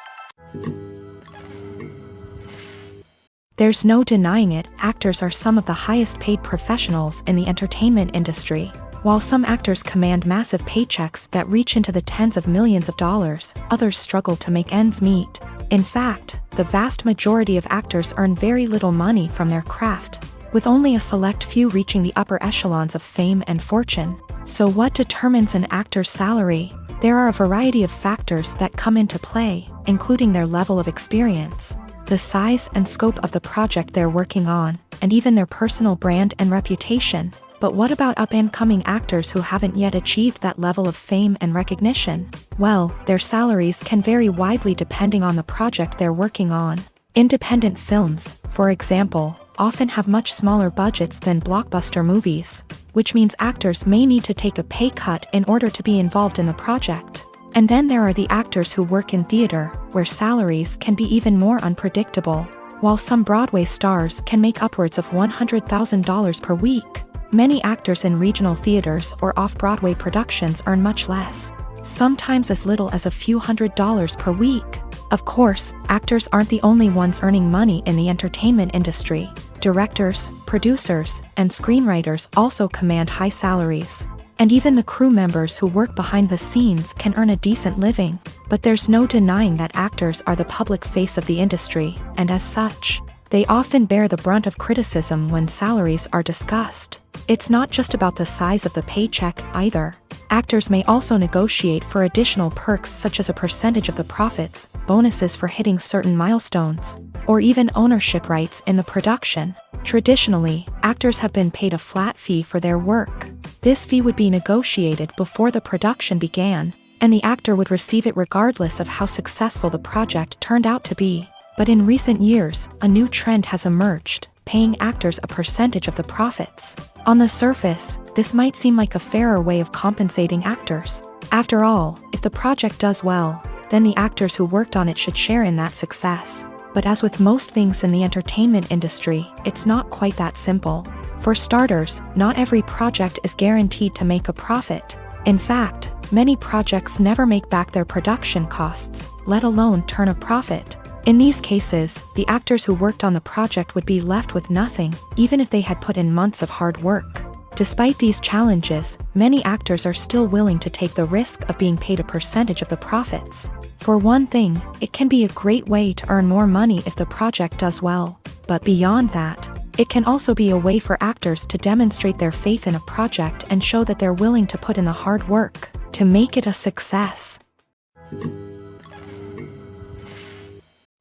There's no denying it, actors are some of the highest paid professionals in the entertainment industry. While some actors command massive paychecks that reach into the tens of millions of dollars, others struggle to make ends meet. In fact, the vast majority of actors earn very little money from their craft, with only a select few reaching the upper echelons of fame and fortune. So what determines an actor's salary? There are a variety of factors that come into play, including their level of experience, the size and scope of the project they're working on, and even their personal brand and reputation. But what about up-and-coming actors who haven't yet achieved that level of fame and recognition? Well, their salaries can vary widely depending on the project they're working on. Independent films, for example, often have much smaller budgets than blockbuster movies, which means actors may need to take a pay cut in order to be involved in the project. And then there are the actors who work in theater, where salaries can be even more unpredictable. While some Broadway stars can make upwards of $100,000 per week, many actors in regional theaters or off-Broadway productions earn much less, sometimes as little as a few $100s per week. Of course, actors aren't the only ones earning money in the entertainment industry. Directors, producers, and screenwriters also command high salaries. And even the crew members who work behind the scenes can earn a decent living. But there's no denying that actors are the public face of the industry, and as such, they often bear the brunt of criticism when salaries are discussed. It's not just about the size of the paycheck either. Actors may also negotiate for additional perks such as a percentage of the profits, bonuses for hitting certain milestones, or even ownership rights in the production. Traditionally, actors have been paid a flat fee for their work. This fee would be negotiated before the production began, and the actor would receive it regardless of how successful the project turned out to be. But in recent years, a new trend has emerged, paying actors a percentage of the profits. On the surface, this might seem like a fairer way of compensating actors. After all, if the project does well, then the actors who worked on it should share in that success. But as with most things in the entertainment industry, it's not quite that simple. For starters, not every project is guaranteed to make a profit. In fact, many projects never make back their production costs, let alone turn a profit. In these cases, the actors who worked on the project would be left with nothing, even if they had put in months of hard work. Despite these challenges, many actors are still willing to take the risk of being paid a percentage of the profits. For one thing, it can be a great way to earn more money if the project does well. But beyond that, it can also be a way for actors to demonstrate their faith in a project and show that they're willing to put in the hard work to make it a success.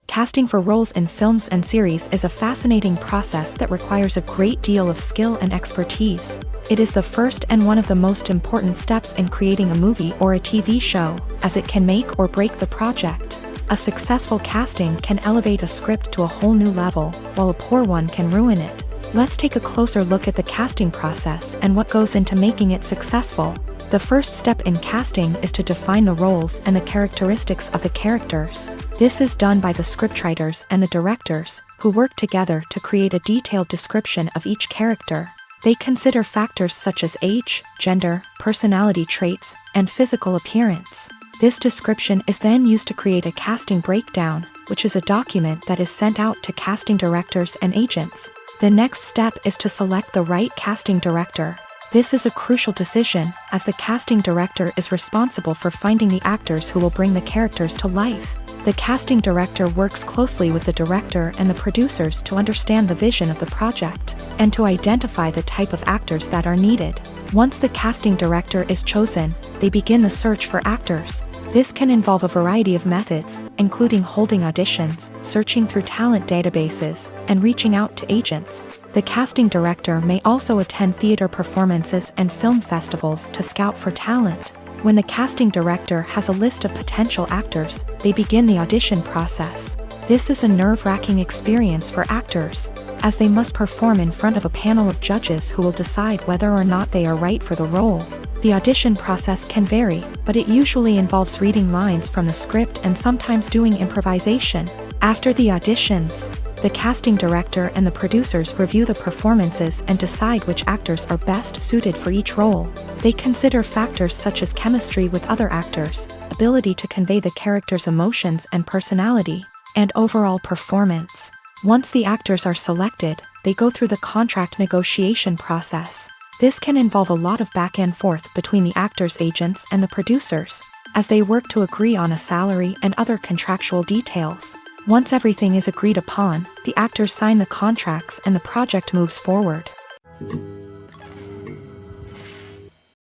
Casting for roles in films and series is a fascinating process that requires a great deal of skill and expertise. It is the first and one of the most important steps in creating a movie or a TV show, as it can make or break the project. A successful casting can elevate a script to a whole new level, while a poor one can ruin it. Let's take a closer look at the casting process and what goes into making it successful. The first step in casting is to define the roles and the characteristics of the characters. This is done by the scriptwriters and the directors, who work together to create a detailed description of each character. They consider factors such as age, gender, personality traits, and physical appearance. This description is then used to create a casting breakdown, which is a document that is sent out to casting directors and agents. The next step is to select the right casting director. This is a crucial decision, as the casting director is responsible for finding the actors who will bring the characters to life. The casting director works closely with the director and the producers to understand the vision of the project, and to identify the type of actors that are needed. Once the casting director is chosen, they begin the search for actors. This can involve a variety of methods, including holding auditions, searching through talent databases, and reaching out to agents. The casting director may also attend theater performances and film festivals to scout for talent. When the casting director has a list of potential actors, they begin the audition process. This is a nerve-wracking experience for actors, as they must perform in front of a panel of judges who will decide whether or not they are right for the role. The audition process can vary, but it usually involves reading lines from the script and sometimes doing improvisation. After the auditions, the casting director and the producers review the performances and decide which actors are best suited for each role. They consider factors such as chemistry with other actors, ability to convey the character's emotions and personality, and overall performance. Once the actors are selected, they go through the contract negotiation process. This can involve a lot of back and forth between the actors' agents and the producers, as they work to agree on a salary and other contractual details. Once everything is agreed upon, the actors sign the contracts and the project moves forward.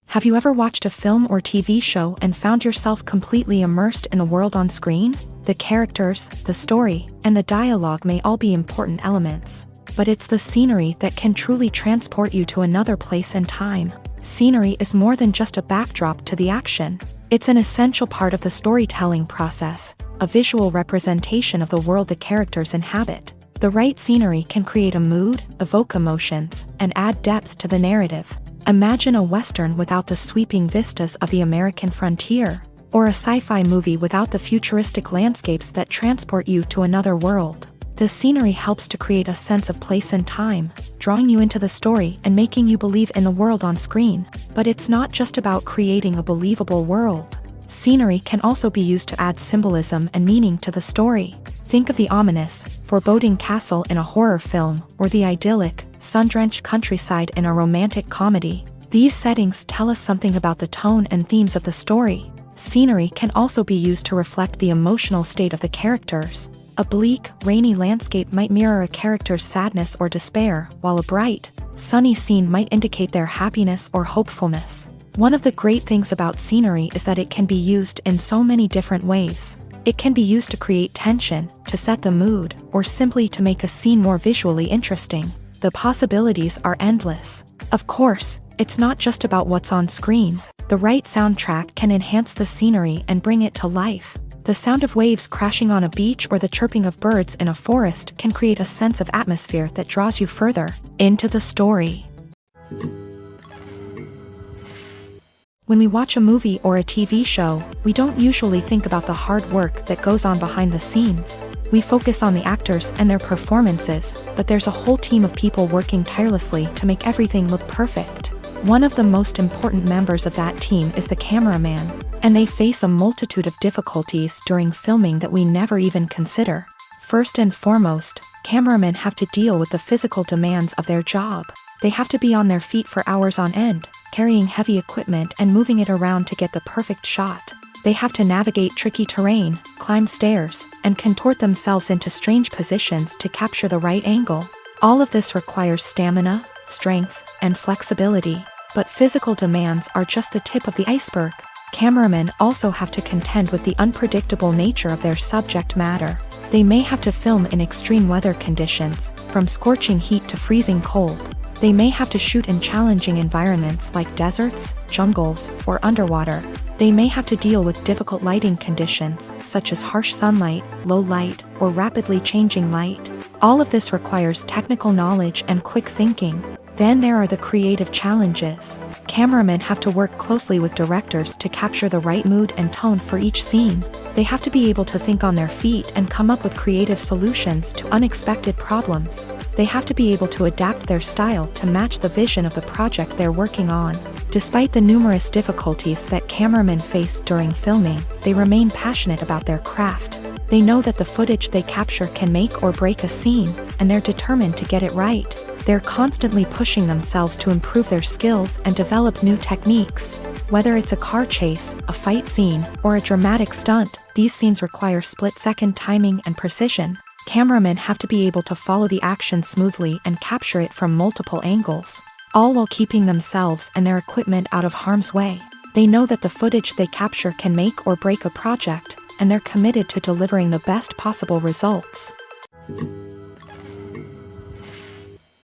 Have you ever watched a film or TV show and found yourself completely immersed in the world on screen? The characters, the story, and the dialogue may all be important elements, but it's the scenery that can truly transport you to another place and time. Scenery is more than just a backdrop to the action. It's an essential part of the storytelling process, a visual representation of the world the characters inhabit. The right scenery can create a mood, evoke emotions, and add depth to the narrative. Imagine a Western without the sweeping vistas of the American frontier, or a sci-fi movie without the futuristic landscapes that transport you to another world. The scenery helps to create a sense of place and time, drawing you into the story and making you believe in the world on screen. But it's not just about creating a believable world. Scenery can also be used to add symbolism and meaning to the story. Think of the ominous, foreboding castle in a horror film, or the idyllic, sun-drenched countryside in a romantic comedy. These settings tell us something about the tone and themes of the story. Scenery can also be used to reflect the emotional state of the characters. A bleak, rainy landscape might mirror a character's sadness or despair, while a bright, sunny scene might indicate their happiness or hopefulness. One of the great things about scenery is that it can be used in so many different ways. It can be used to create tension, to set the mood, or simply to make a scene more visually interesting. The possibilities are endless. Of course, it's not just about what's on screen. The right soundtrack can enhance the scenery and bring it to life. The sound of waves crashing on a beach or the chirping of birds in a forest can create a sense of atmosphere that draws you further into the story. When we watch a movie or a TV show, we don't usually think about the hard work that goes on behind the scenes. We focus on the actors and their performances, but there's a whole team of people working tirelessly to make everything look perfect. One of the most important members of that team is the cameraman, and they face a multitude of difficulties during filming that we never even consider. First and foremost, cameramen have to deal with the physical demands of their job. They have to be on their feet for hours on end, carrying heavy equipment and moving it around to get the perfect shot. They have to navigate tricky terrain, climb stairs, and contort themselves into strange positions to capture the right angle. All of this requires stamina, strength, and flexibility. But physical demands are just the tip of the iceberg. Cameramen also have to contend with the unpredictable nature of their subject matter. They may have to film in extreme weather conditions, from scorching heat to freezing cold. They may have to shoot in challenging environments like deserts, jungles, or underwater. They may have to deal with difficult lighting conditions, such as harsh sunlight, low light, or rapidly changing light. All of this requires technical knowledge and quick thinking. Then there are the creative challenges. Cameramen have to work closely with directors to capture the right mood and tone for each scene. They have to be able to think on their feet and come up with creative solutions to unexpected problems. They have to be able to adapt their style to match the vision of the project they're working on. Despite the numerous difficulties that cameramen face during filming, they remain passionate about their craft. They know that the footage they capture can make or break a scene, and they're determined to get it right. They're constantly pushing themselves to improve their skills and develop new techniques. Whether it's a car chase, a fight scene, or a dramatic stunt, these scenes require split-second timing and precision. Cameramen have to be able to follow the action smoothly and capture it from multiple angles, all while keeping themselves and their equipment out of harm's way. They know that the footage they capture can make or break a project, and they're committed to delivering the best possible results.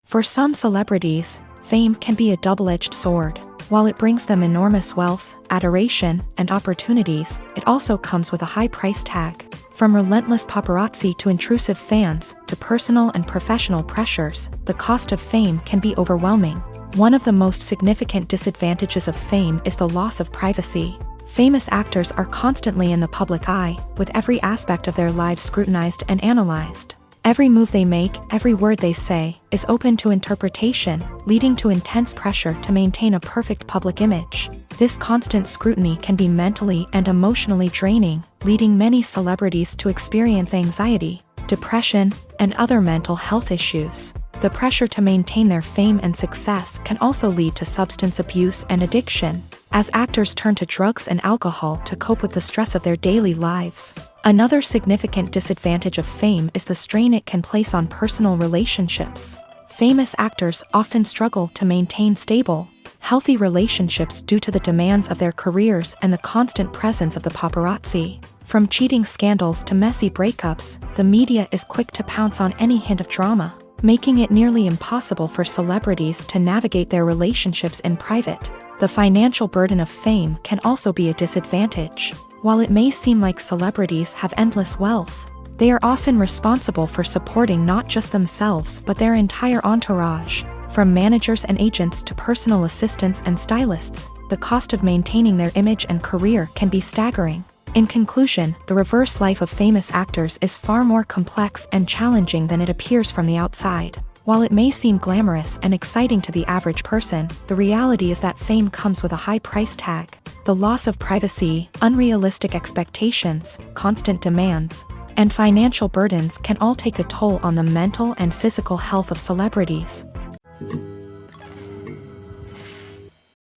For some celebrities, fame can be a double-edged sword. While it brings them enormous wealth, adoration, and opportunities, it also comes with a high price tag. From relentless paparazzi to intrusive fans, to personal and professional pressures, the cost of fame can be overwhelming. One of the most significant disadvantages of fame is the loss of privacy. Famous actors are constantly in the public eye, with every aspect of their lives scrutinized and analyzed. Every move they make, every word they say, is open to interpretation, leading to intense pressure to maintain a perfect public image. This constant scrutiny can be mentally and emotionally draining, leading many celebrities to experience anxiety, depression, and other mental health issues. The pressure to maintain their fame and success can also lead to substance abuse and addiction, as actors turn to drugs and alcohol to cope with the stress of their daily lives. Another significant disadvantage of fame is the strain it can place on personal relationships. Famous actors often struggle to maintain stable, healthy relationships due to the demands of their careers and the constant presence of the paparazzi. From cheating scandals to messy breakups, the media is quick to pounce on any hint of drama, making it nearly impossible for celebrities to navigate their relationships in private. The financial burden of fame can also be a disadvantage. While it may seem like celebrities have endless wealth, they are often responsible for supporting not just themselves but their entire entourage. From managers and agents to personal assistants and stylists, the cost of maintaining their image and career can be staggering. In conclusion, the reverse life of famous actors is far more complex and challenging than it appears from the outside. While it may seem glamorous and exciting to the average person, the reality is that fame comes with a high price tag. The loss of privacy, unrealistic expectations, constant demands, and financial burdens can all take a toll on the mental and physical health of celebrities.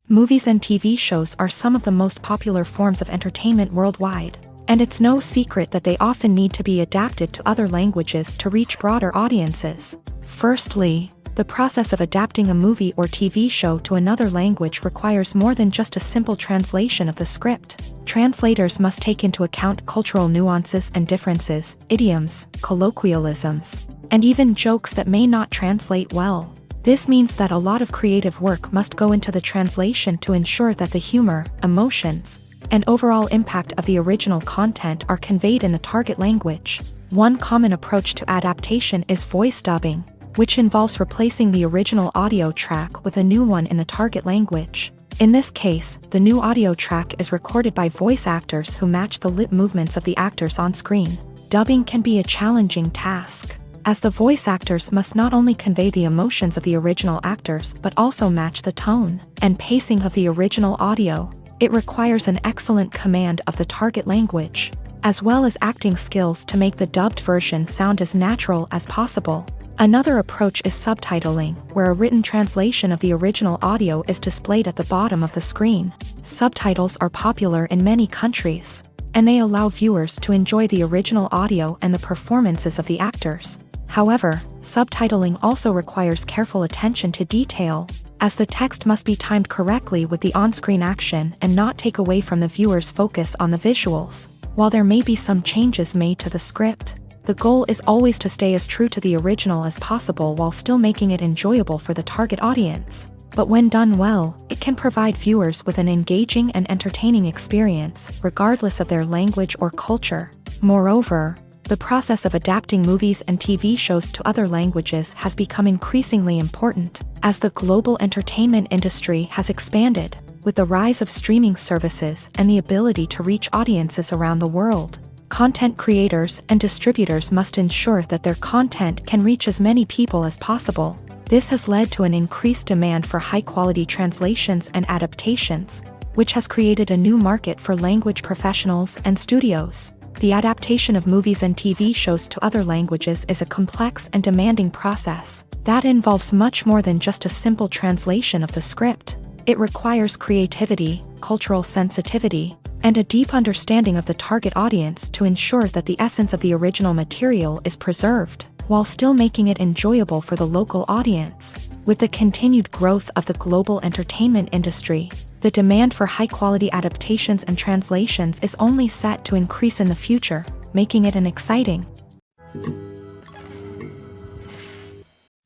Movies and TV shows are some of the most popular forms of entertainment worldwide, and it's no secret that they often need to be adapted to other languages to reach broader audiences. Firstly, the process of adapting a movie or TV show to another language requires more than just a simple translation of the script. Translators must take into account cultural nuances and differences, idioms, colloquialisms, and even jokes that may not translate well. This means that a lot of creative work must go into the translation to ensure that the humor, emotions, and overall impact of the original content are conveyed in the target language. One common approach to adaptation is voice dubbing, which involves replacing the original audio track with a new one in the target language. In this case, the new audio track is recorded by voice actors who match the lip movements of the actors on screen. Dubbing can be a challenging task, as the voice actors must not only convey the emotions of the original actors but also match the tone and pacing of the original audio. It requires an excellent command of the target language, as well as acting skills to make the dubbed version sound as natural as possible. Another approach is subtitling, where a written translation of the original audio is displayed at the bottom of the screen. Subtitles are popular in many countries, and they allow viewers to enjoy the original audio and the performances of the actors. However, subtitling also requires careful attention to detail, as the text must be timed correctly with the on-screen action and not take away from the viewer's focus on the visuals. While there may be some changes made to the script, the goal is always to stay as true to the original as possible while still making it enjoyable for the target audience. But when done well, it can provide viewers with an engaging and entertaining experience, regardless of their language or culture. Moreover, the process of adapting movies and TV shows to other languages has become increasingly important, as the global entertainment industry has expanded, with the rise of streaming services and the ability to reach audiences around the world. Content creators and distributors must ensure that their content can reach as many people as possible. This has led to an increased demand for high-quality translations and adaptations, which has created a new market for language professionals and studios. The adaptation of movies and TV shows to other languages is a complex and demanding process that involves much more than just a simple translation of the script. It requires creativity, cultural sensitivity, and a deep understanding of the target audience to ensure that the essence of the original material is preserved, while still making it enjoyable for the local audience. With the continued growth of the global entertainment industry, the demand for high-quality adaptations and translations is only set to increase in the future, making it an exciting.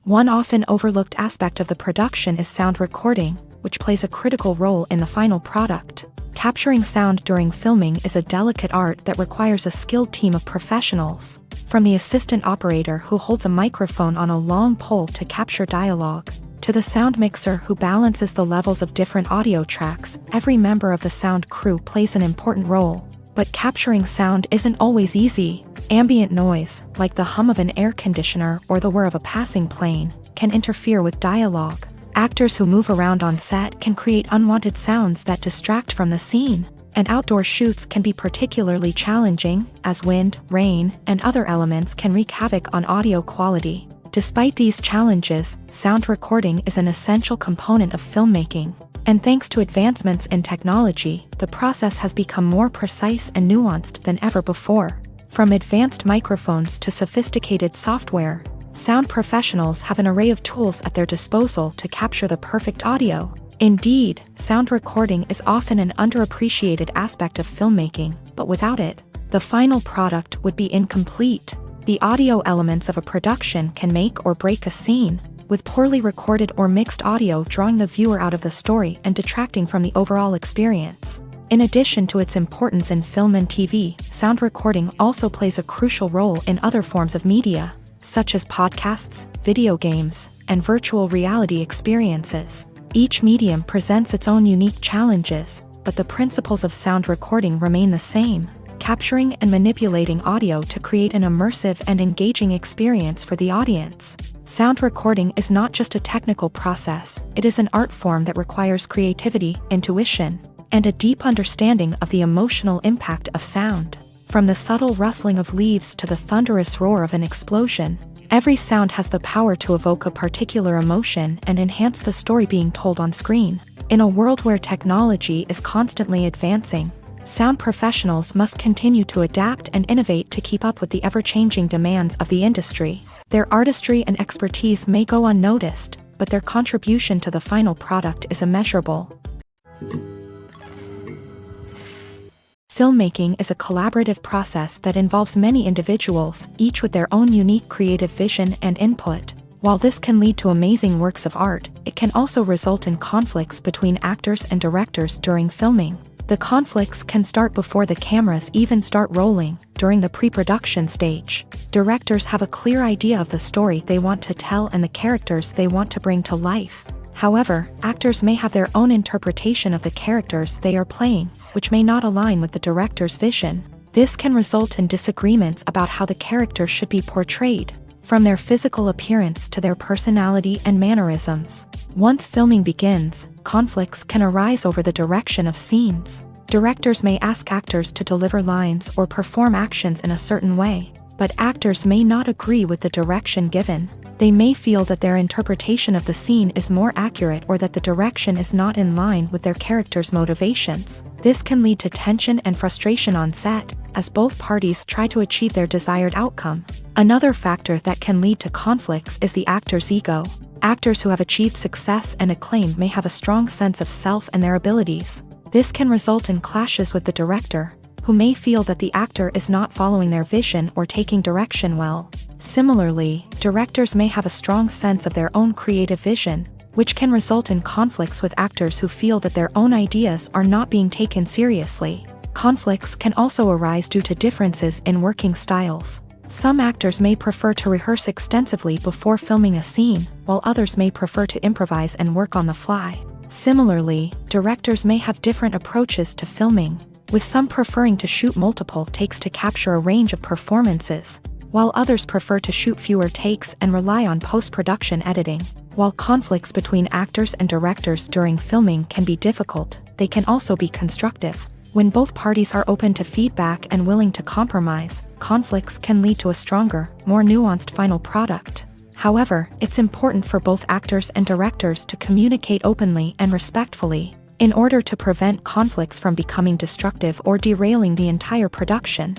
One often overlooked aspect of the production is sound recording, which plays a critical role in the final product. Capturing sound during filming is a delicate art that requires a skilled team of professionals, from the assistant operator who holds a microphone on a long pole to capture dialogue, to the sound mixer who balances the levels of different audio tracks. Every member of the sound crew plays an important role. But capturing sound isn't always easy. Ambient noise, like the hum of an air conditioner or the whir of a passing plane, can interfere with dialogue. Actors who move around on set can create unwanted sounds that distract from the scene, and outdoor shoots can be particularly challenging, as wind, rain, and other elements can wreak havoc on audio quality. Despite these challenges, sound recording is an essential component of filmmaking. And thanks to advancements in technology, the process has become more precise and nuanced than ever before. From advanced microphones to sophisticated software, sound professionals have an array of tools at their disposal to capture the perfect audio. Indeed, sound recording is often an underappreciated aspect of filmmaking, but without it, the final product would be incomplete. The audio elements of a production can make or break a scene, with poorly recorded or mixed audio drawing the viewer out of the story and detracting from the overall experience. In addition to its importance in film and TV, sound recording also plays a crucial role in other forms of media, such as podcasts, video games, and virtual reality experiences. Each medium presents its own unique challenges, but the principles of sound recording remain the same, capturing and manipulating audio to create an immersive and engaging experience for the audience. Sound recording is not just a technical process, it is an art form that requires creativity, intuition, and a deep understanding of the emotional impact of sound. From the subtle rustling of leaves to the thunderous roar of an explosion, every sound has the power to evoke a particular emotion and enhance the story being told on screen. In a world where technology is constantly advancing, sound professionals must continue to adapt and innovate to keep up with the ever-changing demands of the industry. Their artistry and expertise may go unnoticed, but their contribution to the final product is immeasurable. Filmmaking is a collaborative process that involves many individuals, each with their own unique creative vision and input. While this can lead to amazing works of art, it can also result in conflicts between actors and directors during filming. The conflicts can start before the cameras even start rolling, during the pre-production stage. Directors have a clear idea of the story they want to tell and the characters they want to bring to life. However, actors may have their own interpretation of the characters they are playing, which may not align with the director's vision. This can result in disagreements about how the character should be portrayed, from their physical appearance to their personality and mannerisms. Once filming begins, conflicts can arise over the direction of scenes. Directors may ask actors to deliver lines or perform actions in a certain way, but actors may not agree with the direction given. They may feel that their interpretation of the scene is more accurate or that the direction is not in line with their character's motivations. This can lead to tension and frustration on set, as both parties try to achieve their desired outcome. Another factor that can lead to conflicts is the actor's ego. Actors who have achieved success and acclaim may have a strong sense of self and their abilities. This can result in clashes with the director, who may feel that the actor is not following their vision or taking direction well. Similarly, directors may have a strong sense of their own creative vision, which can result in conflicts with actors who feel that their own ideas are not being taken seriously. Conflicts can also arise due to differences in working styles. Some actors may prefer to rehearse extensively before filming a scene, while others may prefer to improvise and work on the fly. Similarly, directors may have different approaches to filming, with some preferring to shoot multiple takes to capture a range of performances, while others prefer to shoot fewer takes and rely on post-production editing. While conflicts between actors and directors during filming can be difficult, they can also be constructive. When both parties are open to feedback and willing to compromise, conflicts can lead to a stronger, more nuanced final product. However, it's important for both actors and directors to communicate openly and respectfully, in order to prevent conflicts from becoming destructive or derailing the entire production.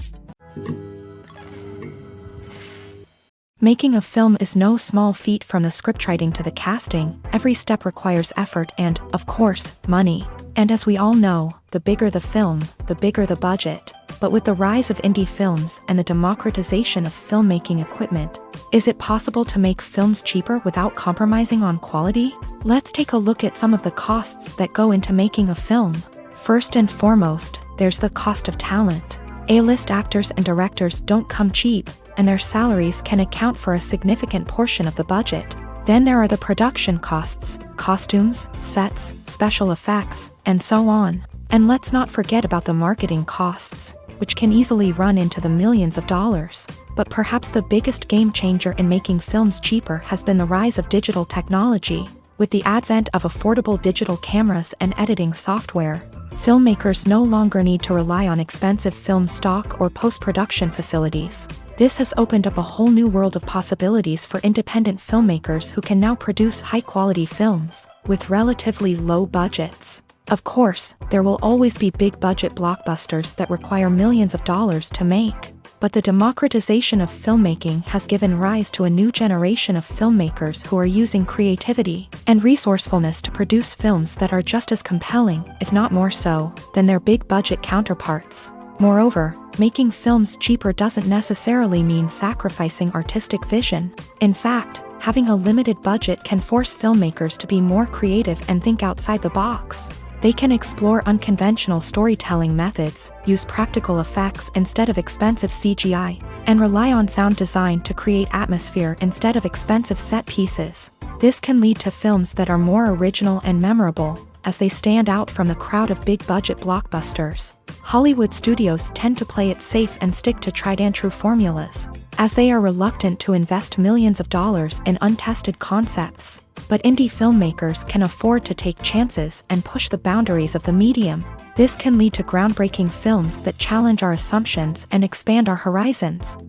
Making a film is no small feat. From the scriptwriting to the casting, every step requires effort and, of course, money. And as we all know, the bigger the film, the bigger the budget. But with the rise of indie films and the democratization of filmmaking equipment, is it possible to make films cheaper without compromising on quality? Let's take a look at some of the costs that go into making a film. First and foremost, there's the cost of talent. A-list actors and directors don't come cheap, and their salaries can account for a significant portion of the budget. Then there are the production costs, costumes, sets, special effects, and so on. And let's not forget about the marketing costs, which can easily run into the millions of dollars. But perhaps the biggest game changer in making films cheaper has been the rise of digital technology. With the advent of affordable digital cameras and editing software, Filmmakers no longer need to rely on expensive film stock or post-production facilities. This has opened up a whole new world of possibilities for independent filmmakers who can now produce high-quality films with relatively low budgets. Of course, there will always be big-budget blockbusters that require millions of dollars to make. But the democratization of filmmaking has given rise to a new generation of filmmakers who are using creativity and resourcefulness to produce films that are just as compelling, if not more so, than their big-budget counterparts. Moreover, making films cheaper doesn't necessarily mean sacrificing artistic vision. In fact, having a limited budget can force filmmakers to be more creative and think outside the box. They can explore unconventional storytelling methods, use practical effects instead of expensive CGI, and rely on sound design to create atmosphere instead of expensive set pieces. This can lead to films that are more original and memorable, as they stand out from the crowd of big-budget blockbusters. Hollywood studios tend to play it safe and stick to tried-and-true formulas, as they are reluctant to invest millions of dollars in untested concepts. But indie filmmakers can afford to take chances and push the boundaries of the medium. This can lead to groundbreaking films that challenge our assumptions and expand our horizons.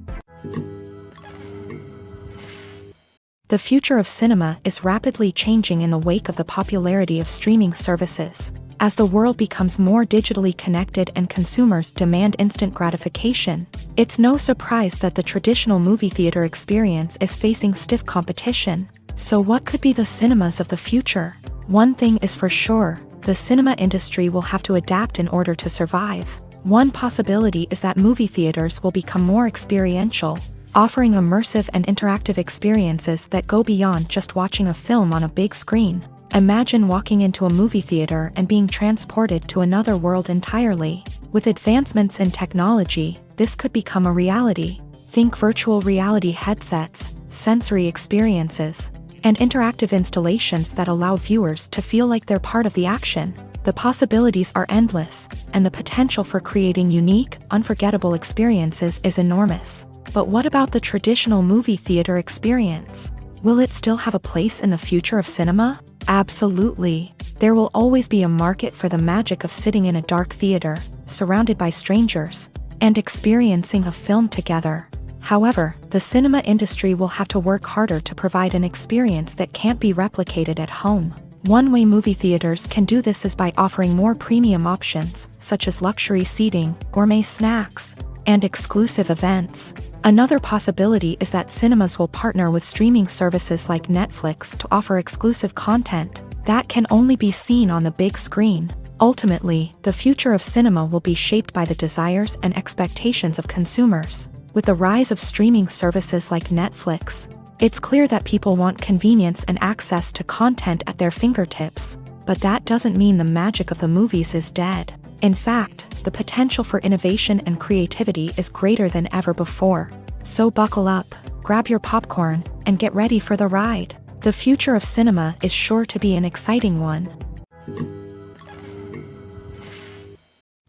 The future of cinema is rapidly changing in the wake of the popularity of streaming services. As the world becomes more digitally connected and consumers demand instant gratification, it's no surprise that the traditional movie theater experience is facing stiff competition. So what could be the cinemas of the future? One thing is for sure, the cinema industry will have to adapt in order to survive. One possibility is that movie theaters will become more experiential, offering immersive and interactive experiences that go beyond just watching a film on a big screen. Imagine walking into a movie theater and being transported to another world entirely. With advancements in technology, this could become a reality. Think virtual reality headsets, sensory experiences, and interactive installations that allow viewers to feel like they're part of the action. The possibilities are endless, and the potential for creating unique, unforgettable experiences is enormous. But what about the traditional movie theater experience? Will it still have a place in the future of cinema? Absolutely. There will always be a market for the magic of sitting in a dark theater, surrounded by strangers, and experiencing a film together. However, the cinema industry will have to work harder to provide an experience that can't be replicated at home. One way movie theaters can do this is by offering more premium options, such as luxury seating, gourmet snacks, and exclusive events. Another possibility is that cinemas will partner with streaming services like Netflix to offer exclusive content that can only be seen on the big screen. Ultimately, the future of cinema will be shaped by the desires and expectations of consumers. With the rise of streaming services like Netflix, it's clear that people want convenience and access to content at their fingertips. But that doesn't mean the magic of the movies is dead. In fact, the potential for innovation and creativity is greater than ever before. So buckle up, grab your popcorn, and get ready for the ride. The future of cinema is sure to be an exciting one.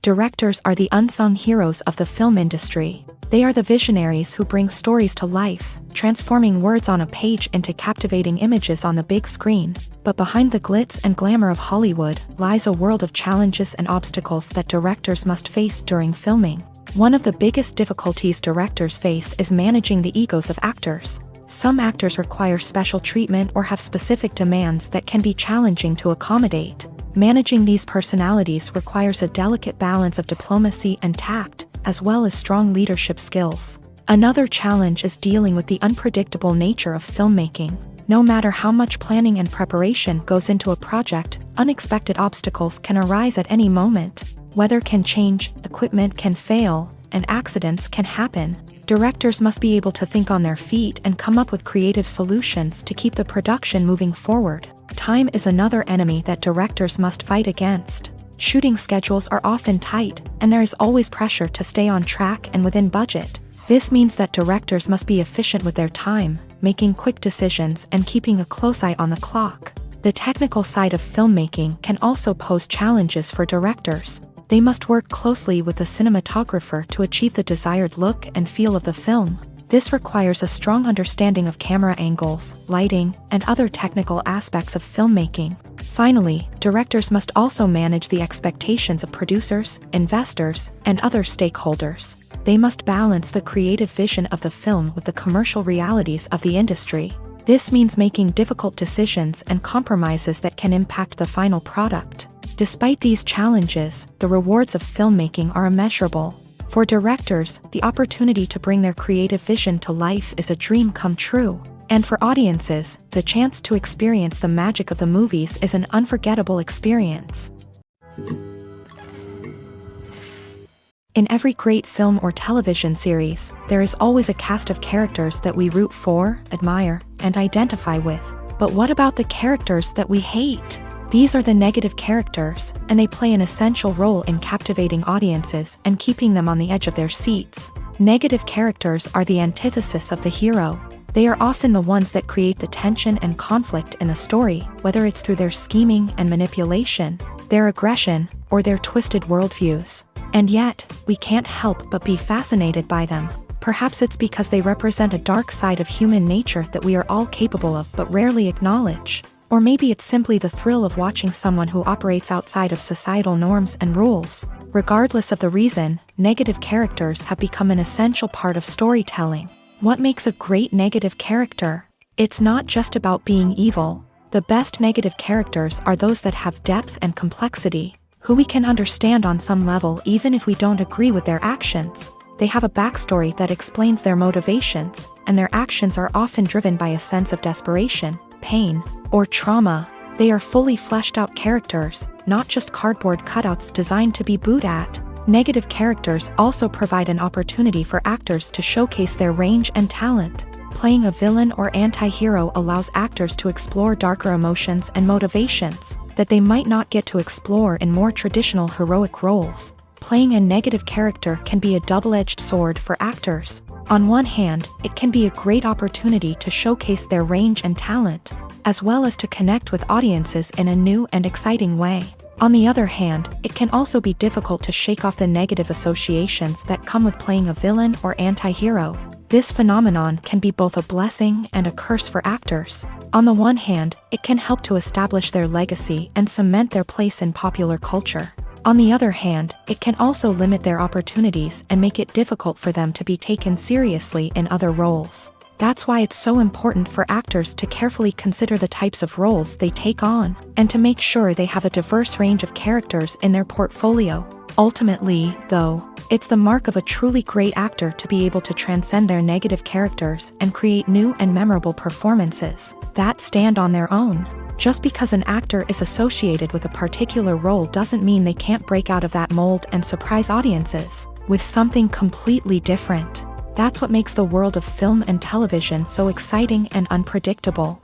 Directors are the unsung heroes of the film industry. They are the visionaries who bring stories to life, transforming words on a page into captivating images on the big screen. But behind the glitz and glamour of Hollywood lies a world of challenges and obstacles that directors must face during filming. One of the biggest difficulties directors face is managing the egos of actors. Some actors require special treatment or have specific demands that can be challenging to accommodate. Managing these personalities requires a delicate balance of diplomacy and tact, as well as strong leadership skills. Another challenge is dealing with the unpredictable nature of filmmaking. No matter how much planning and preparation goes into a project, unexpected obstacles can arise at any moment. Weather can change, equipment can fail, and accidents can happen. Directors must be able to think on their feet and come up with creative solutions to keep the production moving forward. Time is another enemy that directors must fight against. Shooting schedules are often tight, and there is always pressure to stay on track and within budget. This means that directors must be efficient with their time, making quick decisions and keeping a close eye on the clock. The technical side of filmmaking can also pose challenges for directors. They must work closely with the cinematographer to achieve the desired look and feel of the film. This requires a strong understanding of camera angles, lighting, and other technical aspects of filmmaking. Finally, directors must also manage the expectations of producers, investors, and other stakeholders. They must balance the creative vision of the film with the commercial realities of the industry. This means making difficult decisions and compromises that can impact the final product. Despite these challenges, the rewards of filmmaking are immeasurable. For directors, the opportunity to bring their creative vision to life is a dream come true. And for audiences, the chance to experience the magic of the movies is an unforgettable experience. In every great film or television series, there is always a cast of characters that we root for, admire, and identify with. But what about the characters that we hate? These are the negative characters, and they play an essential role in captivating audiences and keeping them on the edge of their seats. Negative characters are the antithesis of the hero. They are often the ones that create the tension and conflict in the story, whether it's through their scheming and manipulation, their aggression, or their twisted worldviews. And yet, we can't help but be fascinated by them. Perhaps it's because they represent a dark side of human nature that we are all capable of but rarely acknowledge. Or maybe it's simply the thrill of watching someone who operates outside of societal norms and rules. Regardless of the reason, negative characters have become an essential part of storytelling. What makes a great negative character? It's not just about being evil. The best negative characters are those that have depth and complexity, who we can understand on some level even if we don't agree with their actions. They have a backstory that explains their motivations, and their actions are often driven by a sense of desperation, pain, or trauma. They are fully fleshed out characters, not just cardboard cutouts designed to be booed at. Negative characters also provide an opportunity for actors to showcase their range and talent. Playing a villain or anti-hero allows actors to explore darker emotions and motivations that they might not get to explore in more traditional heroic roles. Playing a negative character can be a double-edged sword for actors. On one hand, it can be a great opportunity to showcase their range and talent, as well as to connect with audiences in a new and exciting way. On the other hand, it can also be difficult to shake off the negative associations that come with playing a villain or anti-hero. This phenomenon can be both a blessing and a curse for actors. On the one hand, it can help to establish their legacy and cement their place in popular culture. On the other hand, it can also limit their opportunities and make it difficult for them to be taken seriously in other roles. That's why it's so important for actors to carefully consider the types of roles they take on, and to make sure they have a diverse range of characters in their portfolio. Ultimately, though, it's the mark of a truly great actor to be able to transcend their negative characters and create new and memorable performances that stand on their own. Just because an actor is associated with a particular role doesn't mean they can't break out of that mold and surprise audiences with something completely different. That's what makes the world of film and television so exciting and unpredictable.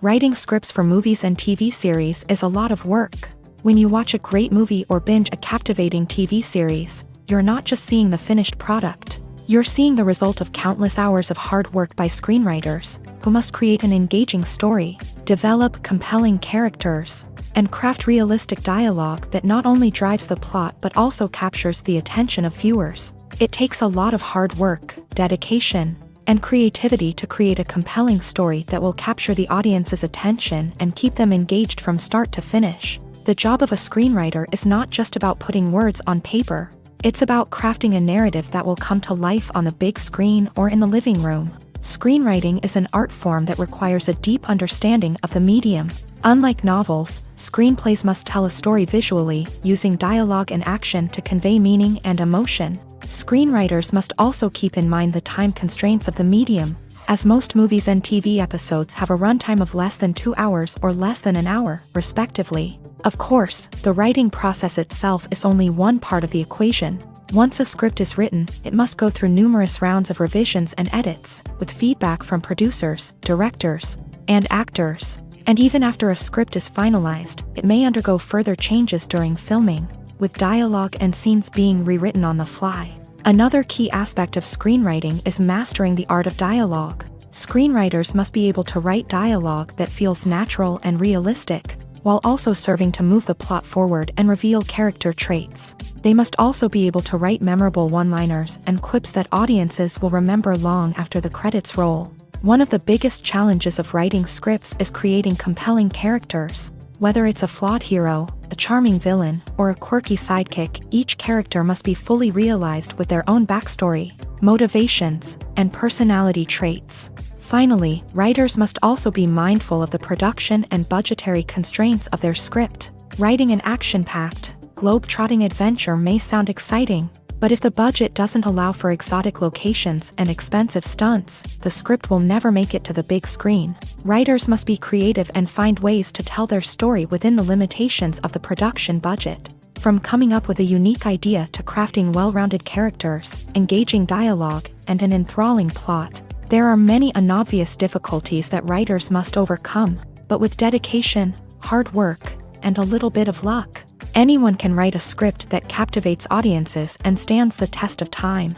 Writing scripts for movies and TV series is a lot of work. When you watch a great movie or binge a captivating TV series, you're not just seeing the finished product. You're seeing the result of countless hours of hard work by screenwriters, who must create an engaging story, develop compelling characters, and craft realistic dialogue that not only drives the plot but also captures the attention of viewers. It takes a lot of hard work, dedication, and creativity to create a compelling story that will capture the audience's attention and keep them engaged from start to finish. The job of a screenwriter is not just about putting words on paper. It's about crafting a narrative that will come to life on the big screen or in the living room. Screenwriting is an art form that requires a deep understanding of the medium. Unlike novels, screenplays must tell a story visually, using dialogue and action to convey meaning and emotion. Screenwriters must also keep in mind the time constraints of the medium, as most movies and TV episodes have a runtime of less than 2 hours or less than an hour, respectively. Of course, the writing process itself is only one part of the equation. Once a script is written, it must go through numerous rounds of revisions and edits, with feedback from producers, directors, and actors. And even after a script is finalized, it may undergo further changes during filming, with dialogue and scenes being rewritten on the fly. Another key aspect of screenwriting is mastering the art of dialogue. Screenwriters must be able to write dialogue that feels natural and realistic, while also serving to move the plot forward and reveal character traits. They must also be able to write memorable one-liners and quips that audiences will remember long after the credits roll. One of the biggest challenges of writing scripts is creating compelling characters. Whether it's a flawed hero, a charming villain, or a quirky sidekick, each character must be fully realized with their own backstory, motivations, and personality traits. Finally, writers must also be mindful of the production and budgetary constraints of their script. Writing an action-packed, globe-trotting adventure may sound exciting, but if the budget doesn't allow for exotic locations and expensive stunts, the script will never make it to the big screen. Writers must be creative and find ways to tell their story within the limitations of the production budget. From coming up with a unique idea to crafting well-rounded characters, engaging dialogue, and an enthralling plot, there are many unobvious difficulties that writers must overcome, but with dedication, hard work, and a little bit of luck, anyone can write a script that captivates audiences and stands the test of time.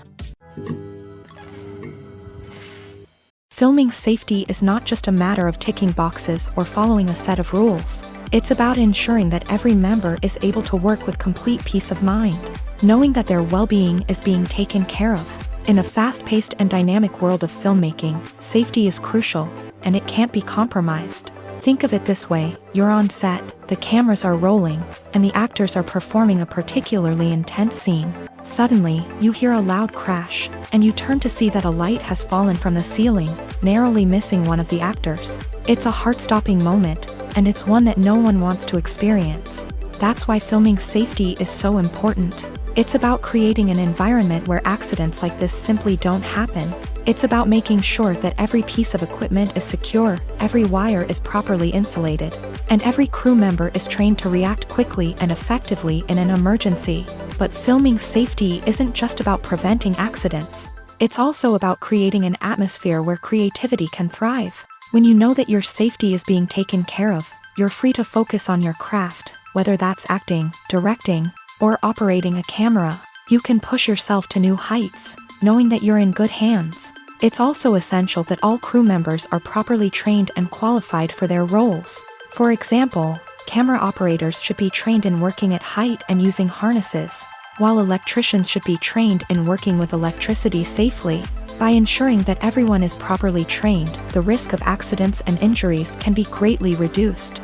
Filming safety is not just a matter of ticking boxes or following a set of rules. It's about ensuring that every member is able to work with complete peace of mind, knowing that their well-being is being taken care of. In a fast-paced and dynamic world of filmmaking, safety is crucial, and it can't be compromised. Think of it this way: you're on set, the cameras are rolling, and the actors are performing a particularly intense scene. Suddenly, you hear a loud crash, and you turn to see that a light has fallen from the ceiling, narrowly missing one of the actors. It's a heart-stopping moment, and it's one that no one wants to experience. That's why filming safety is so important. It's about creating an environment where accidents like this simply don't happen. It's about making sure that every piece of equipment is secure, every wire is properly insulated, and every crew member is trained to react quickly and effectively in an emergency. But filming safety isn't just about preventing accidents. It's also about creating an atmosphere where creativity can thrive. When you know that your safety is being taken care of, you're free to focus on your craft, whether that's acting, directing, or operating a camera. You can push yourself to new heights, knowing that you're in good hands. It's also essential that all crew members are properly trained and qualified for their roles. For example, camera operators should be trained in working at height and using harnesses, while electricians should be trained in working with electricity safely. By ensuring that everyone is properly trained, the risk of accidents and injuries can be greatly reduced.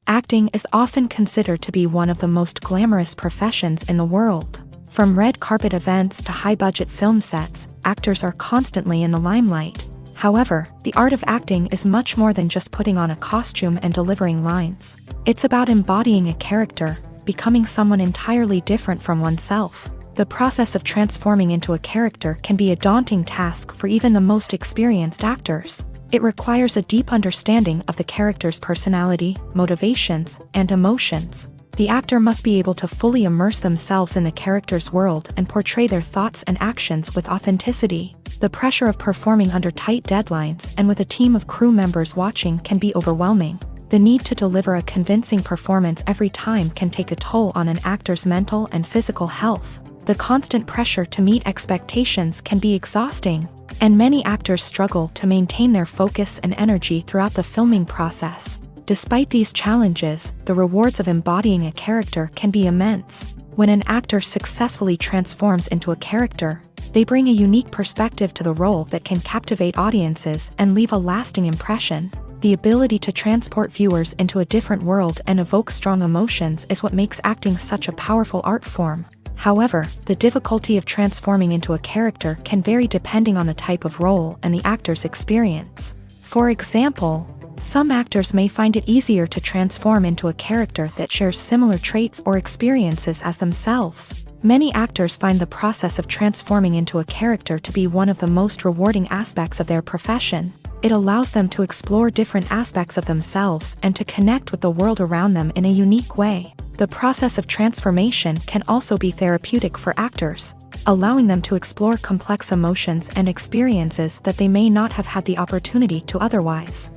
Acting is often considered to be one of the most glamorous professions in the world. From red carpet events to high-budget film sets, actors are constantly in the limelight. However, the art of acting is much more than just putting on a costume and delivering lines. It's about embodying a character, becoming someone entirely different from oneself. The process of transforming into a character can be a daunting task for even the most experienced actors. It requires a deep understanding of the character's personality, motivations, and emotions. The actor must be able to fully immerse themselves in the character's world and portray their thoughts and actions with authenticity. The pressure of performing under tight deadlines and with a team of crew members watching can be overwhelming. The need to deliver a convincing performance every time can take a toll on an actor's mental and physical health. The constant pressure to meet expectations can be exhausting, and many actors struggle to maintain their focus and energy throughout the filming process. Despite these challenges, the rewards of embodying a character can be immense. When an actor successfully transforms into a character, they bring a unique perspective to the role that can captivate audiences and leave a lasting impression. The ability to transport viewers into a different world and evoke strong emotions is what makes acting such a powerful art form. However, the difficulty of transforming into a character can vary depending on the type of role and the actor's experience. For example, some actors may find it easier to transform into a character that shares similar traits or experiences as themselves. Many actors find the process of transforming into a character to be one of the most rewarding aspects of their profession. It allows them to explore different aspects of themselves and to connect with the world around them in a unique way. The process of transformation can also be therapeutic for actors, allowing them to explore complex emotions and experiences that they may not have had the opportunity to otherwise.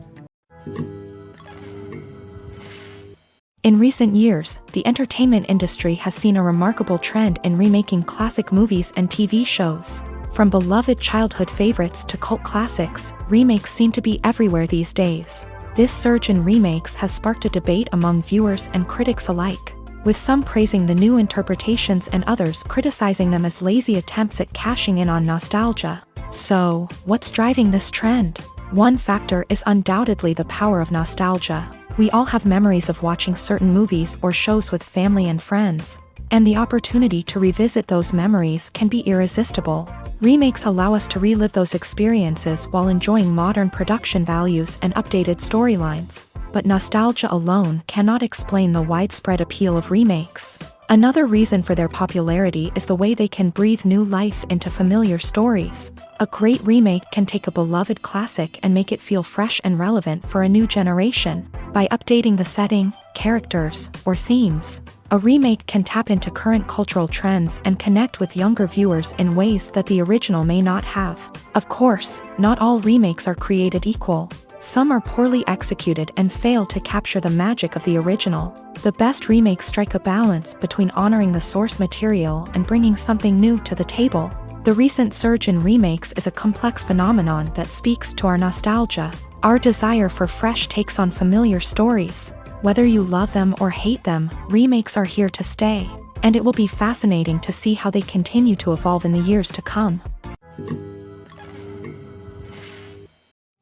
In recent years, the entertainment industry has seen a remarkable trend in remaking classic movies and TV shows. From beloved childhood favorites to cult classics, remakes seem to be everywhere these days. This surge in remakes has sparked a debate among viewers and critics alike. with some praising the new interpretations and others criticizing them as lazy attempts at cashing in on nostalgia. So, what's driving this trend? One factor is undoubtedly the power of nostalgia. We all have memories of watching certain movies or shows with family and friends, and the opportunity to revisit those memories can be irresistible. Remakes allow us to relive those experiences while enjoying modern production values and updated storylines. But nostalgia alone cannot explain the widespread appeal of remakes. Another reason for their popularity is the way they can breathe new life into familiar stories. A great remake can take a beloved classic and make it feel fresh and relevant for a new generation. By updating the setting, characters, or themes, a remake can tap into current cultural trends and connect with younger viewers in ways that the original may not have. Of course, not all remakes are created equal. Some are poorly executed and fail to capture the magic of the original. The best remakes strike a balance between honoring the source material and bringing something new to the table. The recent surge in remakes is a complex phenomenon that speaks to our nostalgia, our desire for fresh takes on familiar stories. Whether you love them or hate them, remakes are here to stay, and it will be fascinating to see how they continue to evolve in the years to come.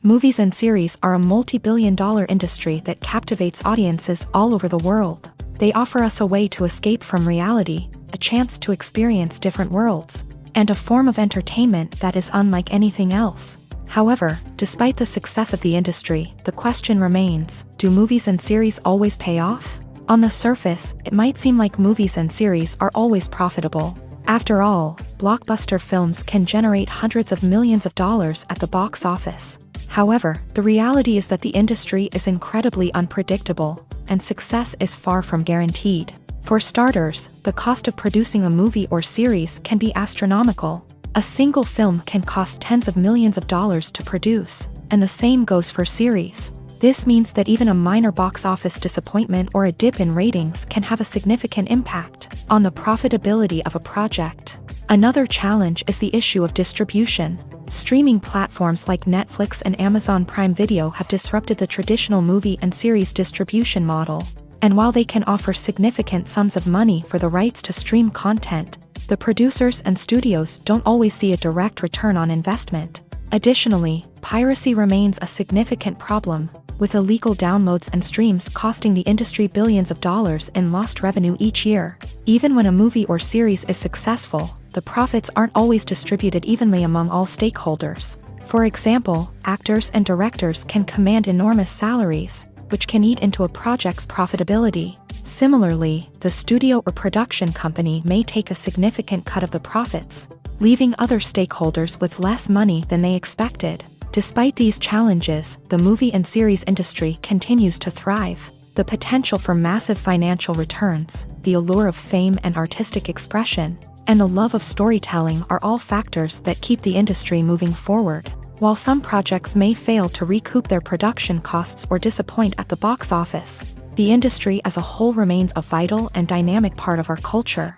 Movies and series are a multi-billion-dollar industry that captivates audiences all over the world. They offer us a way to escape from reality, a chance to experience different worlds, and a form of entertainment that is unlike anything else. However, despite the success of the industry, the question remains, do movies and series always pay off? On the surface, it might seem like movies and series are always profitable. After all, blockbuster films can generate hundreds of millions of dollars at the box office. However, the reality is that the industry is incredibly unpredictable, and success is far from guaranteed. For starters, the cost of producing a movie or series can be astronomical. A single film can cost tens of millions of dollars to produce, and the same goes for series. This means that even a minor box office disappointment or a dip in ratings can have a significant impact on the profitability of a project. Another challenge is the issue of distribution. Streaming platforms like Netflix and Amazon Prime Video have disrupted the traditional movie and series distribution model. And while they can offer significant sums of money for the rights to stream content, the producers and studios don't always see a direct return on investment. Additionally, piracy remains a significant problem, with illegal downloads and streams costing the industry billions of dollars in lost revenue each year. Even when a movie or series is successful, the profits aren't always distributed evenly among all stakeholders. For example, actors and directors can command enormous salaries, which can eat into a project's profitability. Similarly, the studio or production company may take a significant cut of the profits, leaving other stakeholders with less money than they expected. Despite these challenges, the movie and series industry continues to thrive. The potential for massive financial returns, the allure of fame and artistic expression, and the love of storytelling are all factors that keep the industry moving forward. While some projects may fail to recoup their production costs or disappoint at the box office, the industry as a whole remains a vital and dynamic part of our culture.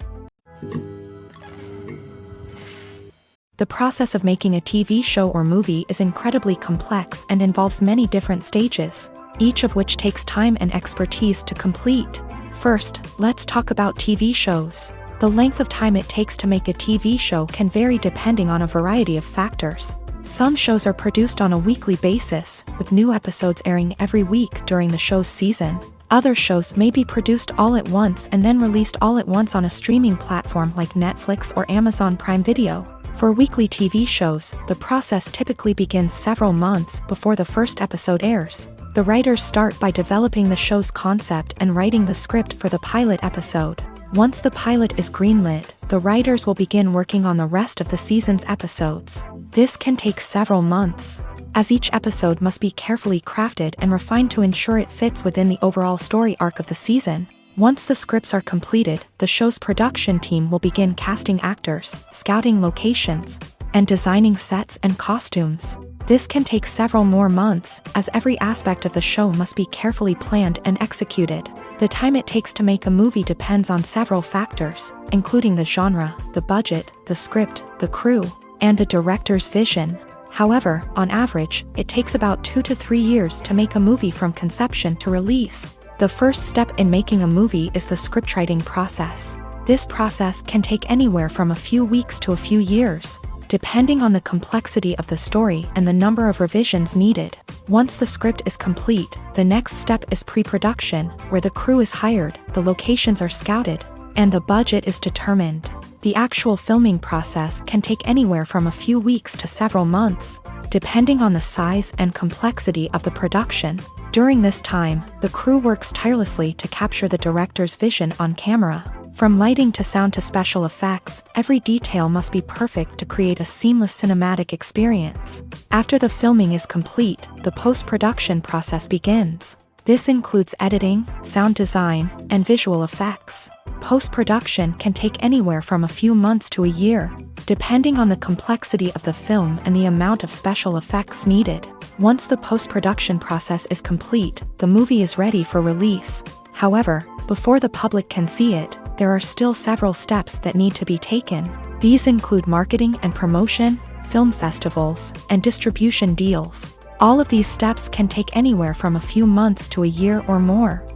The process of making a TV show or movie is incredibly complex and involves many different stages, each of which takes time and expertise to complete. First, let's talk about TV shows. The length of time it takes to make a TV show can vary depending on a variety of factors. Some shows are produced on a weekly basis, with new episodes airing every week during the show's season. Other shows may be produced all at once and then released all at once on a streaming platform like Netflix or Amazon Prime Video. For weekly TV shows, the process typically begins several months before the first episode airs. The writers start by developing the show's concept and writing the script for the pilot episode. Once the pilot is greenlit, the writers will begin working on the rest of the season's episodes. This can take several months, as each episode must be carefully crafted and refined to ensure it fits within the overall story arc of the season. Once the scripts are completed, the show's production team will begin casting actors, scouting locations, and designing sets and costumes. This can take several more months, as every aspect of the show must be carefully planned and executed. The time it takes to make a movie depends on several factors, including the genre, the budget, the script, the crew, and the director's vision. However, on average, it takes about 2 to 3 years to make a movie from conception to release. The first step in making a movie is the scriptwriting process. This process can take anywhere from a few weeks to a few years, depending on the complexity of the story and the number of revisions needed. Once the script is complete, the next step is pre-production, where the crew is hired, the locations are scouted, and the budget is determined. The actual filming process can take anywhere from a few weeks to several months, depending on the size and complexity of the production. During this time, the crew works tirelessly to capture the director's vision on camera. From lighting to sound to special effects, every detail must be perfect to create a seamless cinematic experience. After the filming is complete, the post-production process begins. This includes editing, sound design, and visual effects. Post-production can take anywhere from a few months to a year, depending on the complexity of the film and the amount of special effects needed. Once the post-production process is complete, the movie is ready for release. However, before the public can see it, there are still several steps that need to be taken. These include marketing and promotion, film festivals, and distribution deals. All of these steps can take anywhere from a few months to a year or more.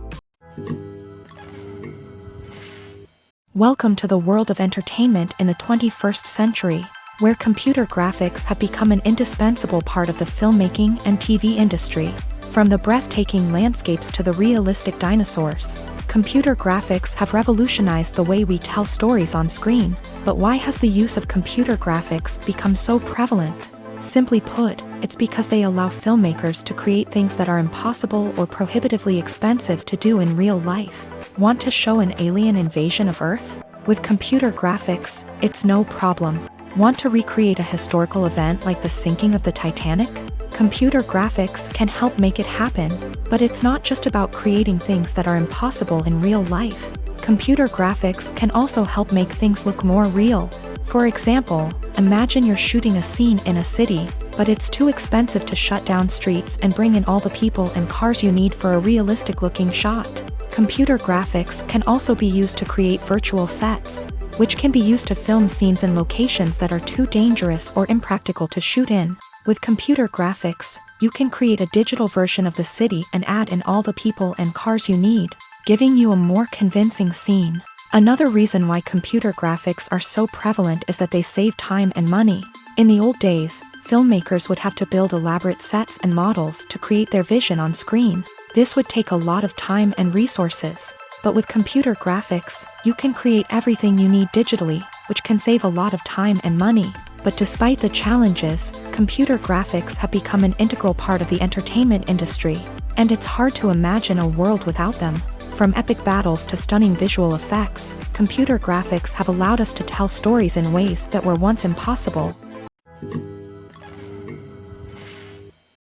Welcome to the world of entertainment in the 21st century, where computer graphics have become an indispensable part of the filmmaking and TV industry. From the breathtaking landscapes to the realistic dinosaurs, computer graphics have revolutionized the way we tell stories on screen. But why has the use of computer graphics become so prevalent? Simply put, it's because they allow filmmakers to create things that are impossible or prohibitively expensive to do in real life. Want to show an alien invasion of Earth? With computer graphics, it's no problem. Want to recreate a historical event like the sinking of the Titanic? Computer graphics can help make it happen, but it's not just about creating things that are impossible in real life. Computer graphics can also help make things look more real. For example, imagine you're shooting a scene in a city, but it's too expensive to shut down streets and bring in all the people and cars you need for a realistic-looking shot. Computer graphics can also be used to create virtual sets, which can be used to film scenes in locations that are too dangerous or impractical to shoot in. With computer graphics, you can create a digital version of the city and add in all the people and cars you need, giving you a more convincing scene. Another reason why computer graphics are so prevalent is that they save time and money. In the old days, filmmakers would have to build elaborate sets and models to create their vision on screen. This would take a lot of time and resources. But with computer graphics, you can create everything you need digitally, which can save a lot of time and money. But despite the challenges, computer graphics have become an integral part of the entertainment industry, and it's hard to imagine a world without them. From epic battles to stunning visual effects, computer graphics have allowed us to tell stories in ways that were once impossible.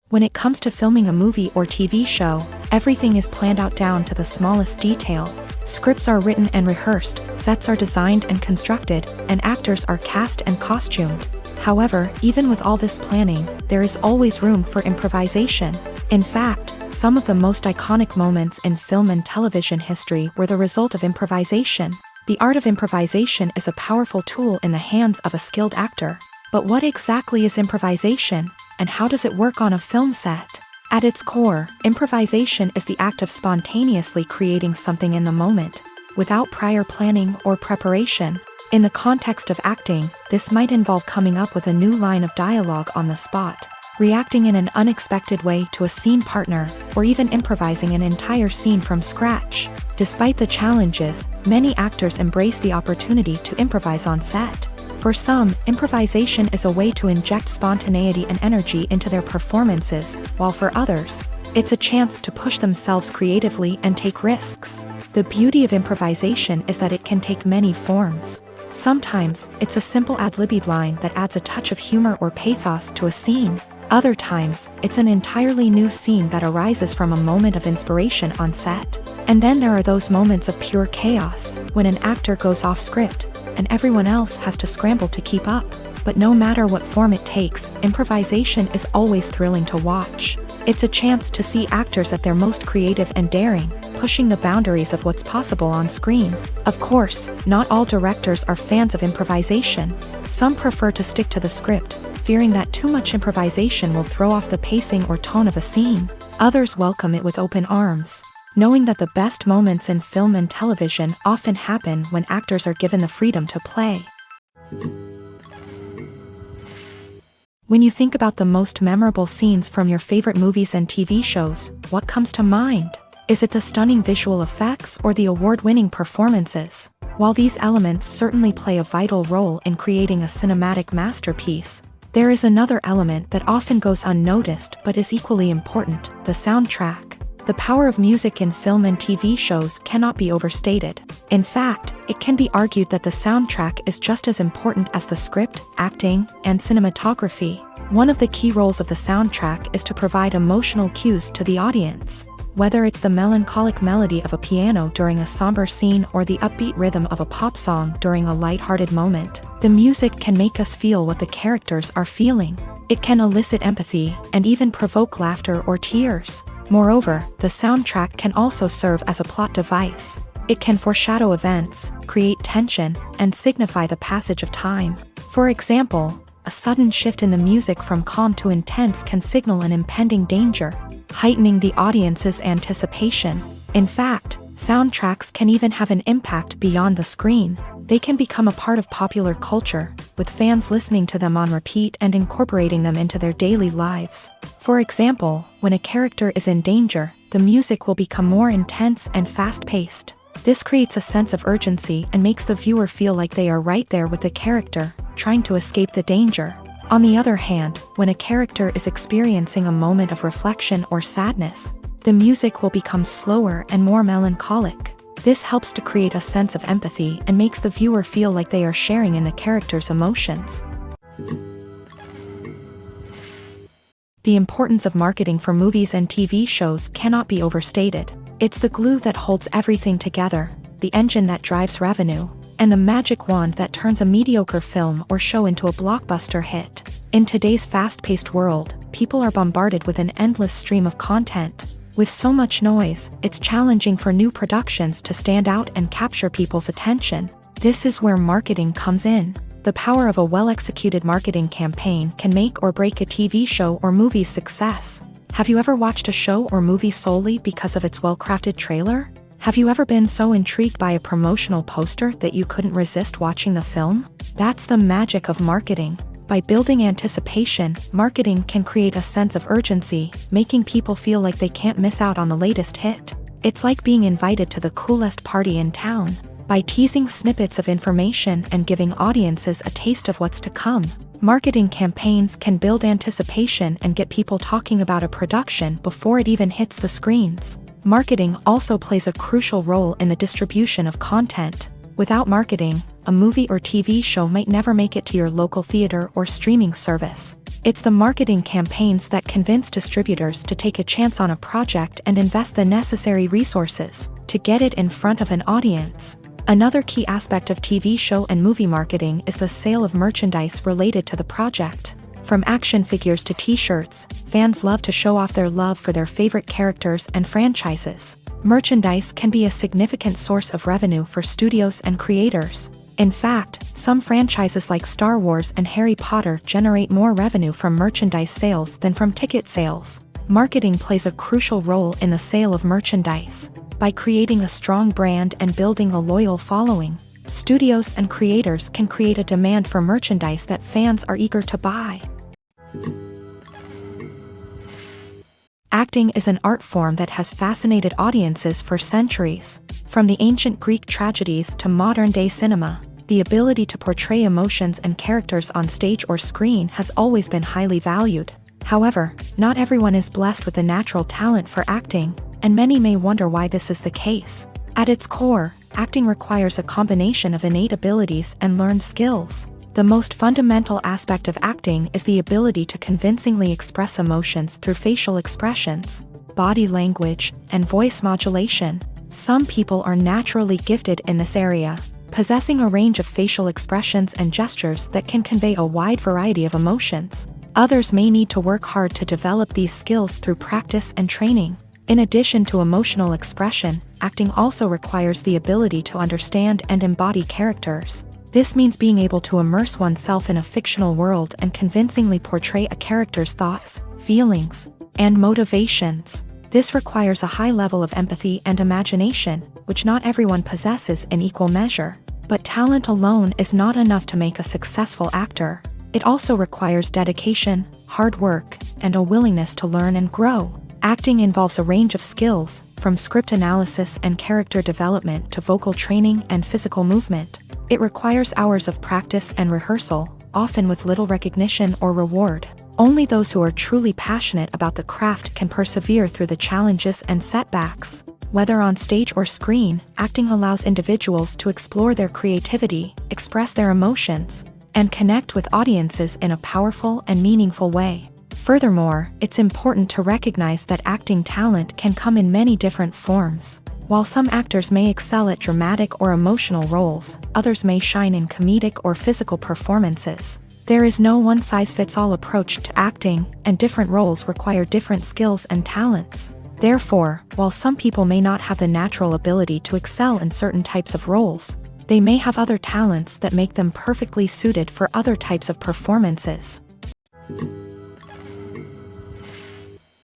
When it comes to filming a movie or TV show, everything is planned out down to the smallest detail. Scripts are written and rehearsed, sets are designed and constructed, and actors are cast and costumed. However, even with all this planning, there is always room for improvisation. In fact, some of the most iconic moments in film and television history were the result of improvisation. The art of improvisation is a powerful tool in the hands of a skilled actor. But what exactly is improvisation, and how does it work on a film set? At its core, improvisation is the act of spontaneously creating something in the moment, without prior planning or preparation. In the context of acting, this might involve coming up with a new line of dialogue on the spot, reacting in an unexpected way to a scene partner, or even improvising an entire scene from scratch. Despite the challenges, many actors embrace the opportunity to improvise on set. For some, improvisation is a way to inject spontaneity and energy into their performances, while for others, it's a chance to push themselves creatively and take risks. The beauty of improvisation is that it can take many forms. Sometimes, it's a simple ad-libbed line that adds a touch of humor or pathos to a scene. Other times, it's an entirely new scene that arises from a moment of inspiration on set. And then there are those moments of pure chaos, when an actor goes off script, and everyone else has to scramble to keep up. But no matter what form it takes, improvisation is always thrilling to watch. It's a chance to see actors at their most creative and daring, pushing the boundaries of what's possible on screen. Of course, not all directors are fans of improvisation. Some prefer to stick to the script, fearing that too much improvisation will throw off the pacing or tone of a scene. Others welcome it with open arms. knowing that the best moments in film and television often happen when actors are given the freedom to play. When you think about the most memorable scenes from your favorite movies and TV shows, what comes to mind? Is it the stunning visual effects or the award-winning performances? While these elements certainly play a vital role in creating a cinematic masterpiece, there is another element that often goes unnoticed but is equally important: the soundtrack. The power of music in film and TV shows cannot be overstated. In fact, it can be argued that the soundtrack is just as important as the script, acting, and cinematography. One of the key roles of the soundtrack is to provide emotional cues to the audience. Whether it's the melancholic melody of a piano during a somber scene or the upbeat rhythm of a pop song during a light-hearted moment, the music can make us feel what the characters are feeling. It can elicit empathy and even provoke laughter or tears. Moreover, the soundtrack can also serve as a plot device. It can foreshadow events, create tension, and signify the passage of time. For example, a sudden shift in the music from calm to intense can signal an impending danger, heightening the audience's anticipation. In fact, soundtracks can even have an impact beyond the screen. They can become a part of popular culture, with fans listening to them on repeat and incorporating them into their daily lives. For example, when a character is in danger, the music will become more intense and fast-paced. This creates a sense of urgency and makes the viewer feel like they are right there with the character, trying to escape the danger. On the other hand, when a character is experiencing a moment of reflection or sadness, the music will become slower and more melancholic. This helps to create a sense of empathy and makes the viewer feel like they are sharing in the character's emotions. The importance of marketing for movies and TV shows cannot be overstated. It's the glue that holds everything together, the engine that drives revenue, and the magic wand that turns a mediocre film or show into a blockbuster hit. In today's fast-paced world, people are bombarded with an endless stream of content. With so much noise, it's challenging for new productions to stand out and capture people's attention. This is where marketing comes in. The power of a well-executed marketing campaign can make or break a TV show or movie's success. Have you ever watched a show or movie solely because of its well-crafted trailer? Have you ever been so intrigued by a promotional poster that you couldn't resist watching the film? That's the magic of marketing. By building anticipation, marketing can create a sense of urgency, making people feel like they can't miss out on the latest hit. It's like being invited to the coolest party in town. By teasing snippets of information and giving audiences a taste of what's to come, marketing campaigns can build anticipation and get people talking about a production before it even hits the screens. Marketing also plays a crucial role in the distribution of content. Without marketing, a movie or TV show might never make it to your local theater or streaming service. It's the marketing campaigns that convince distributors to take a chance on a project and invest the necessary resources to get it in front of an audience. Another key aspect of TV show and movie marketing is the sale of merchandise related to the project. From action figures to t-shirts, fans love to show off their love for their favorite characters and franchises. Merchandise can be a significant source of revenue for studios and creators. In fact, some franchises like Star Wars and Harry Potter generate more revenue from merchandise sales than from ticket sales. Marketing plays a crucial role in the sale of merchandise. By creating a strong brand and building a loyal following, studios and creators can create a demand for merchandise that fans are eager to buy. Acting is an art form that has fascinated audiences for centuries. From the ancient Greek tragedies to modern-day cinema, the ability to portray emotions and characters on stage or screen has always been highly valued. However, not everyone is blessed with the natural talent for acting, and many may wonder why this is the case. At its core, acting requires a combination of innate abilities and learned skills. The most fundamental aspect of acting is the ability to convincingly express emotions through facial expressions, body language, and voice modulation. Some people are naturally gifted in this area, possessing a range of facial expressions and gestures that can convey a wide variety of emotions. Others may need to work hard to develop these skills through practice and training. In addition to emotional expression, acting also requires the ability to understand and embody characters. This means being able to immerse oneself in a fictional world and convincingly portray a character's thoughts, feelings, and motivations. This requires a high level of empathy and imagination, which not everyone possesses in equal measure. But talent alone is not enough to make a successful actor. It also requires dedication, hard work, and a willingness to learn and grow. Acting involves a range of skills, from script analysis and character development to vocal training and physical movement. It requires hours of practice and rehearsal, often with little recognition or reward. Only those who are truly passionate about the craft can persevere through the challenges and setbacks. Whether on stage or screen, acting allows individuals to explore their creativity, express their emotions, and connect with audiences in a powerful and meaningful way. Furthermore, it's important to recognize that acting talent can come in many different forms. While some actors may excel at dramatic or emotional roles, others may shine in comedic or physical performances. There is no one-size-fits-all approach to acting, and different roles require different skills and talents. Therefore, while some people may not have the natural ability to excel in certain types of roles, they may have other talents that make them perfectly suited for other types of performances.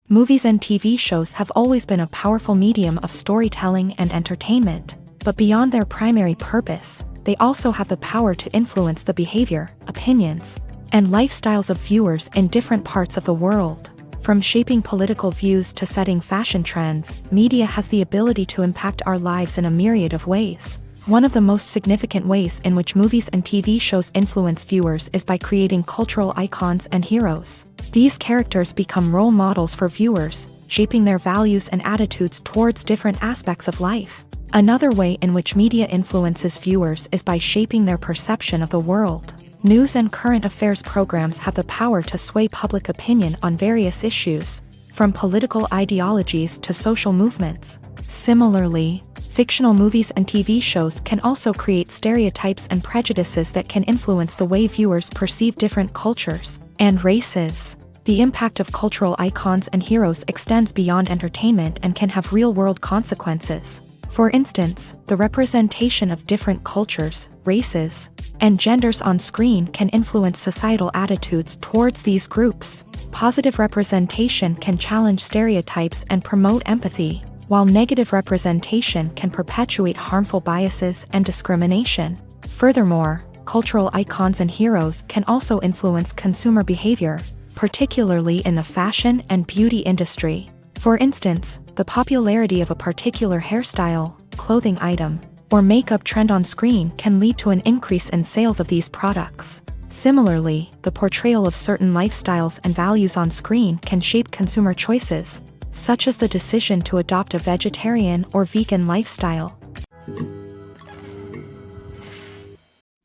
Movies and TV shows have always been a powerful medium of storytelling and entertainment, but beyond their primary purpose, they also have the power to influence the behavior, opinions, and lifestyles of viewers in different parts of the world. From shaping political views to setting fashion trends, media has the ability to impact our lives in a myriad of ways. One of the most significant ways in which movies and TV shows influence viewers is by creating cultural icons and heroes. These characters become role models for viewers, shaping their values and attitudes towards different aspects of life. Another way in which media influences viewers is by shaping their perception of the world. News and current affairs programs have the power to sway public opinion on various issues, from political ideologies to social movements. Similarly, fictional movies and TV shows can also create stereotypes and prejudices that can influence the way viewers perceive different cultures and races. The impact of cultural icons and heroes extends beyond entertainment and can have real-world consequences. For instance, the representation of different cultures, races, and genders on screen can influence societal attitudes towards these groups. Positive representation can challenge stereotypes and promote empathy, while negative representation can perpetuate harmful biases and discrimination. Furthermore, cultural icons and heroes can also influence consumer behavior, particularly in the fashion and beauty industry. For instance, the popularity of a particular hairstyle, clothing item, or makeup trend on screen can lead to an increase in sales of these products. Similarly, the portrayal of certain lifestyles and values on screen can shape consumer choices, such as the decision to adopt a vegetarian or vegan lifestyle.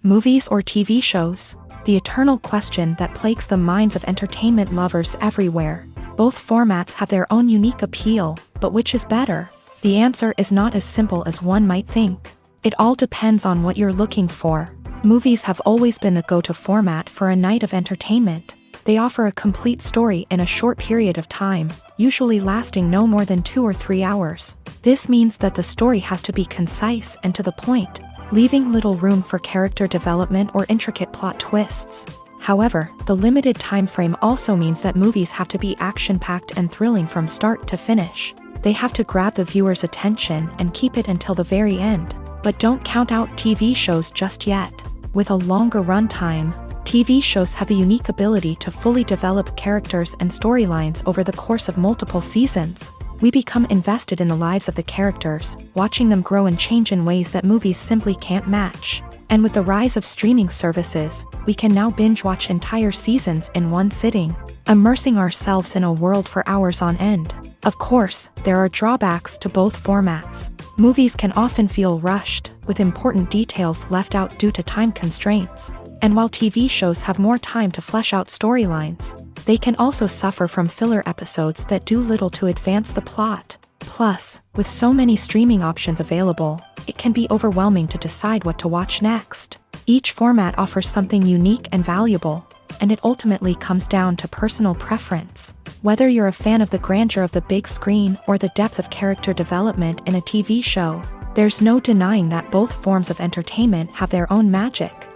Movies or TV shows? The eternal question that plagues the minds of entertainment lovers everywhere. Both formats have their own unique appeal, but which is better? The answer is not as simple as one might think. It all depends on what you're looking for. Movies have always been the go-to format for a night of entertainment. They offer a complete story in a short period of time, usually lasting no more than 2 or 3 hours. This means that the story has to be concise and to the point, leaving little room for character development or intricate plot twists. However, the limited time frame also means that movies have to be action-packed and thrilling from start to finish. They have to grab the viewer's attention and keep it until the very end. But don't count out TV shows just yet. With a longer runtime, TV shows have the unique ability to fully develop characters and storylines over the course of multiple seasons. We become invested in the lives of the characters, watching them grow and change in ways that movies simply can't match. And with the rise of streaming services, we can now binge-watch entire seasons in one sitting, immersing ourselves in a world for hours on end. Of course, there are drawbacks to both formats. Movies can often feel rushed, with important details left out due to time constraints. And while TV shows have more time to flesh out storylines, they can also suffer from filler episodes that do little to advance the plot. Plus, with so many streaming options available, it can be overwhelming to decide what to watch next. Each format offers something unique and valuable, and it ultimately comes down to personal preference. Whether you're a fan of the grandeur of the big screen or the depth of character development in a TV show, there's no denying that both forms of entertainment have their own magic.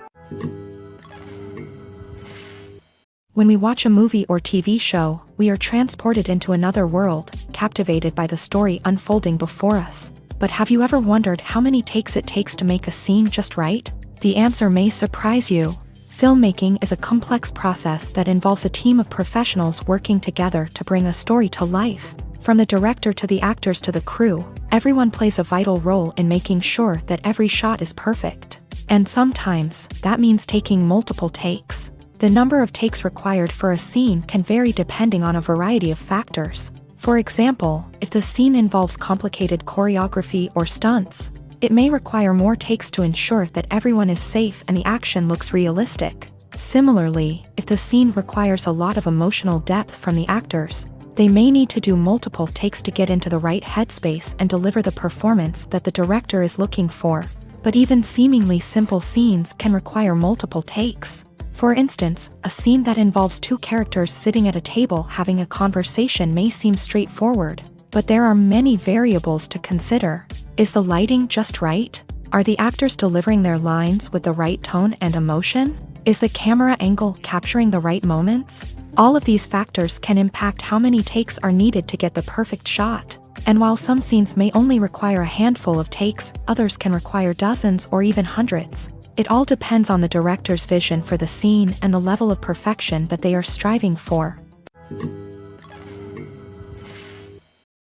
When we watch a movie or TV show, we are transported into another world, captivated by the story unfolding before us. But have you ever wondered how many takes it takes to make a scene just right? The answer may surprise you. Filmmaking is a complex process that involves a team of professionals working together to bring a story to life. From the director to the actors to the crew, everyone plays a vital role in making sure that every shot is perfect. And sometimes, that means taking multiple takes. The number of takes required for a scene can vary depending on a variety of factors. For example, if the scene involves complicated choreography or stunts, it may require more takes to ensure that everyone is safe and the action looks realistic. Similarly, if the scene requires a lot of emotional depth from the actors, they may need to do multiple takes to get into the right headspace and deliver the performance that the director is looking for. But even seemingly simple scenes can require multiple takes. For instance, a scene that involves two characters sitting at a table having a conversation may seem straightforward, but there are many variables to consider. Is the lighting just right? Are the actors delivering their lines with the right tone and emotion? Is the camera angle capturing the right moments? All of these factors can impact how many takes are needed to get the perfect shot. And while some scenes may only require a handful of takes, others can require dozens or even hundreds. It all depends on the director's vision for the scene and the level of perfection that they are striving for.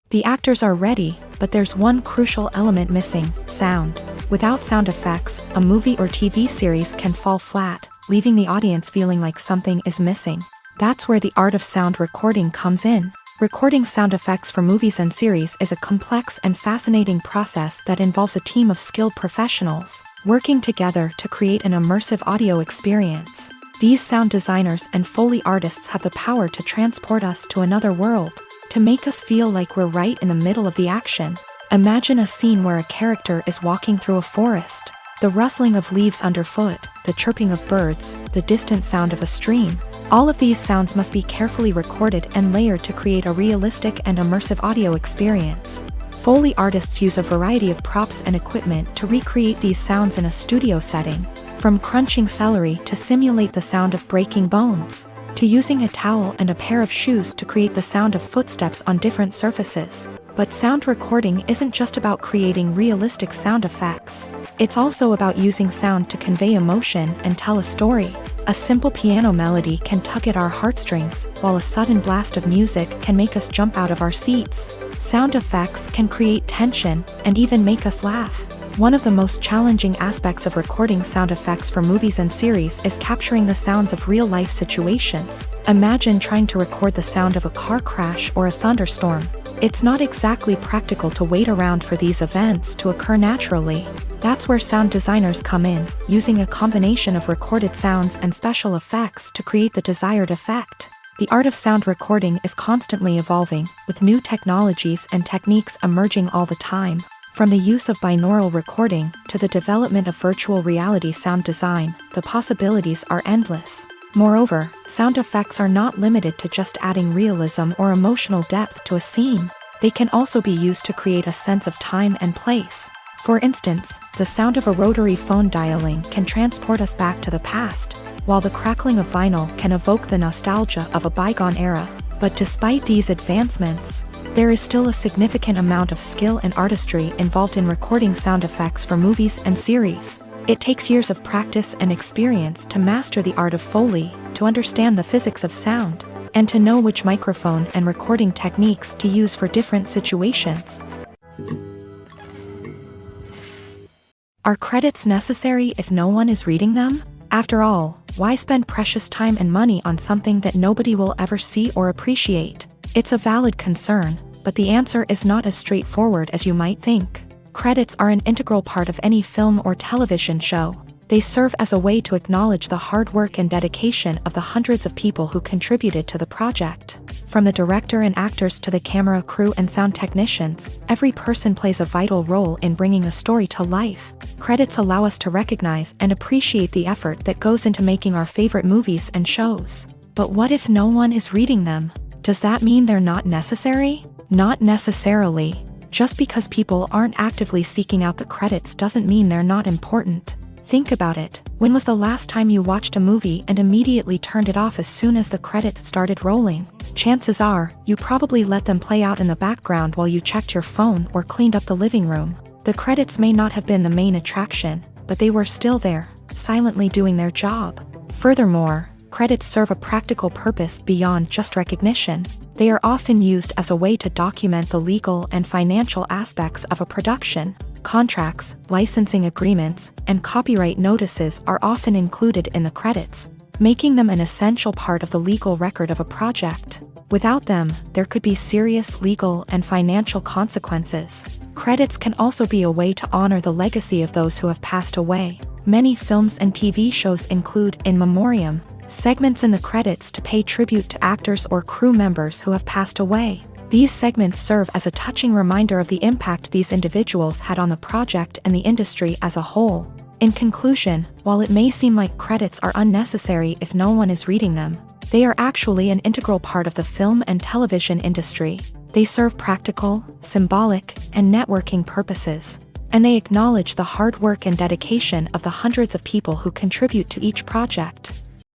The actors are ready, but there's one crucial element missing: sound. Without sound effects, a movie or TV series can fall flat, leaving the audience feeling like something is missing. That's where the art of sound recording comes in. Recording sound effects for movies and series is a complex and fascinating process that involves a team of skilled professionals working together to create an immersive audio experience. These sound designers and Foley artists have the power to transport us to another world, to make us feel like we're right in the middle of the action. Imagine a scene where a character is walking through a forest. The rustling of leaves underfoot, the chirping of birds, the distant sound of a stream. All of these sounds must be carefully recorded and layered to create a realistic and immersive audio experience. Foley artists use a variety of props and equipment to recreate these sounds in a studio setting, from crunching celery to simulate the sound of breaking bones, to using a towel and a pair of shoes to create the sound of footsteps on different surfaces. But sound recording isn't just about creating realistic sound effects. It's also about using sound to convey emotion and tell a story. A simple piano melody can tug at our heartstrings, while a sudden blast of music can make us jump out of our seats. Sound effects can create tension and even make us laugh. One of the most challenging aspects of recording sound effects for movies and series is capturing the sounds of real-life situations. Imagine trying to record the sound of a car crash or a thunderstorm. It's not exactly practical to wait around for these events to occur naturally. That's where sound designers come in, using a combination of recorded sounds and special effects to create the desired effect. The art of sound recording is constantly evolving, with new technologies and techniques emerging all the time. From the use of binaural recording to the development of virtual reality sound design, the possibilities are endless. Moreover, sound effects are not limited to just adding realism or emotional depth to a scene. They can also be used to create a sense of time and place. For instance, the sound of a rotary phone dialing can transport us back to the past, while the crackling of vinyl can evoke the nostalgia of a bygone era. But despite these advancements, there is still a significant amount of skill and artistry involved in recording sound effects for movies and series. It takes years of practice and experience to master the art of Foley, to understand the physics of sound, and to know which microphone and recording techniques to use for different situations. Are credits necessary if no one is reading them? After all, why spend precious time and money on something that nobody will ever see or appreciate? It's a valid concern, but the answer is not as straightforward as you might think. Credits are an integral part of any film or television show. They serve as a way to acknowledge the hard work and dedication of the hundreds of people who contributed to the project. From the director and actors to the camera crew and sound technicians, every person plays a vital role in bringing a story to life. Credits allow us to recognize and appreciate the effort that goes into making our favorite movies and shows. But what if no one is reading them? Does that mean they're not necessary? Not necessarily. Just because people aren't actively seeking out the credits doesn't mean they're not important. Think about it. When was the last time you watched a movie and immediately turned it off as soon as the credits started rolling? Chances are, you probably let them play out in the background while you checked your phone or cleaned up the living room. The credits may not have been the main attraction, but they were still there, silently doing their job. Furthermore, credits serve a practical purpose beyond just recognition. They are often used as a way to document the legal and financial aspects of a production. Contracts, licensing agreements, and copyright notices are often included in the credits, making them an essential part of the legal record of a project. Without them, there could be serious legal and financial consequences. Credits can also be a way to honor the legacy of those who have passed away. Many films and TV shows include in memoriam segments in the credits to pay tribute to actors or crew members who have passed away. These segments serve as a touching reminder of the impact these individuals had on the project and the industry as a whole. In conclusion, while it may seem like credits are unnecessary if no one is reading them, they are actually an integral part of the film and television industry. They serve practical, symbolic, and networking purposes, and they acknowledge the hard work and dedication of the hundreds of people who contribute to each project.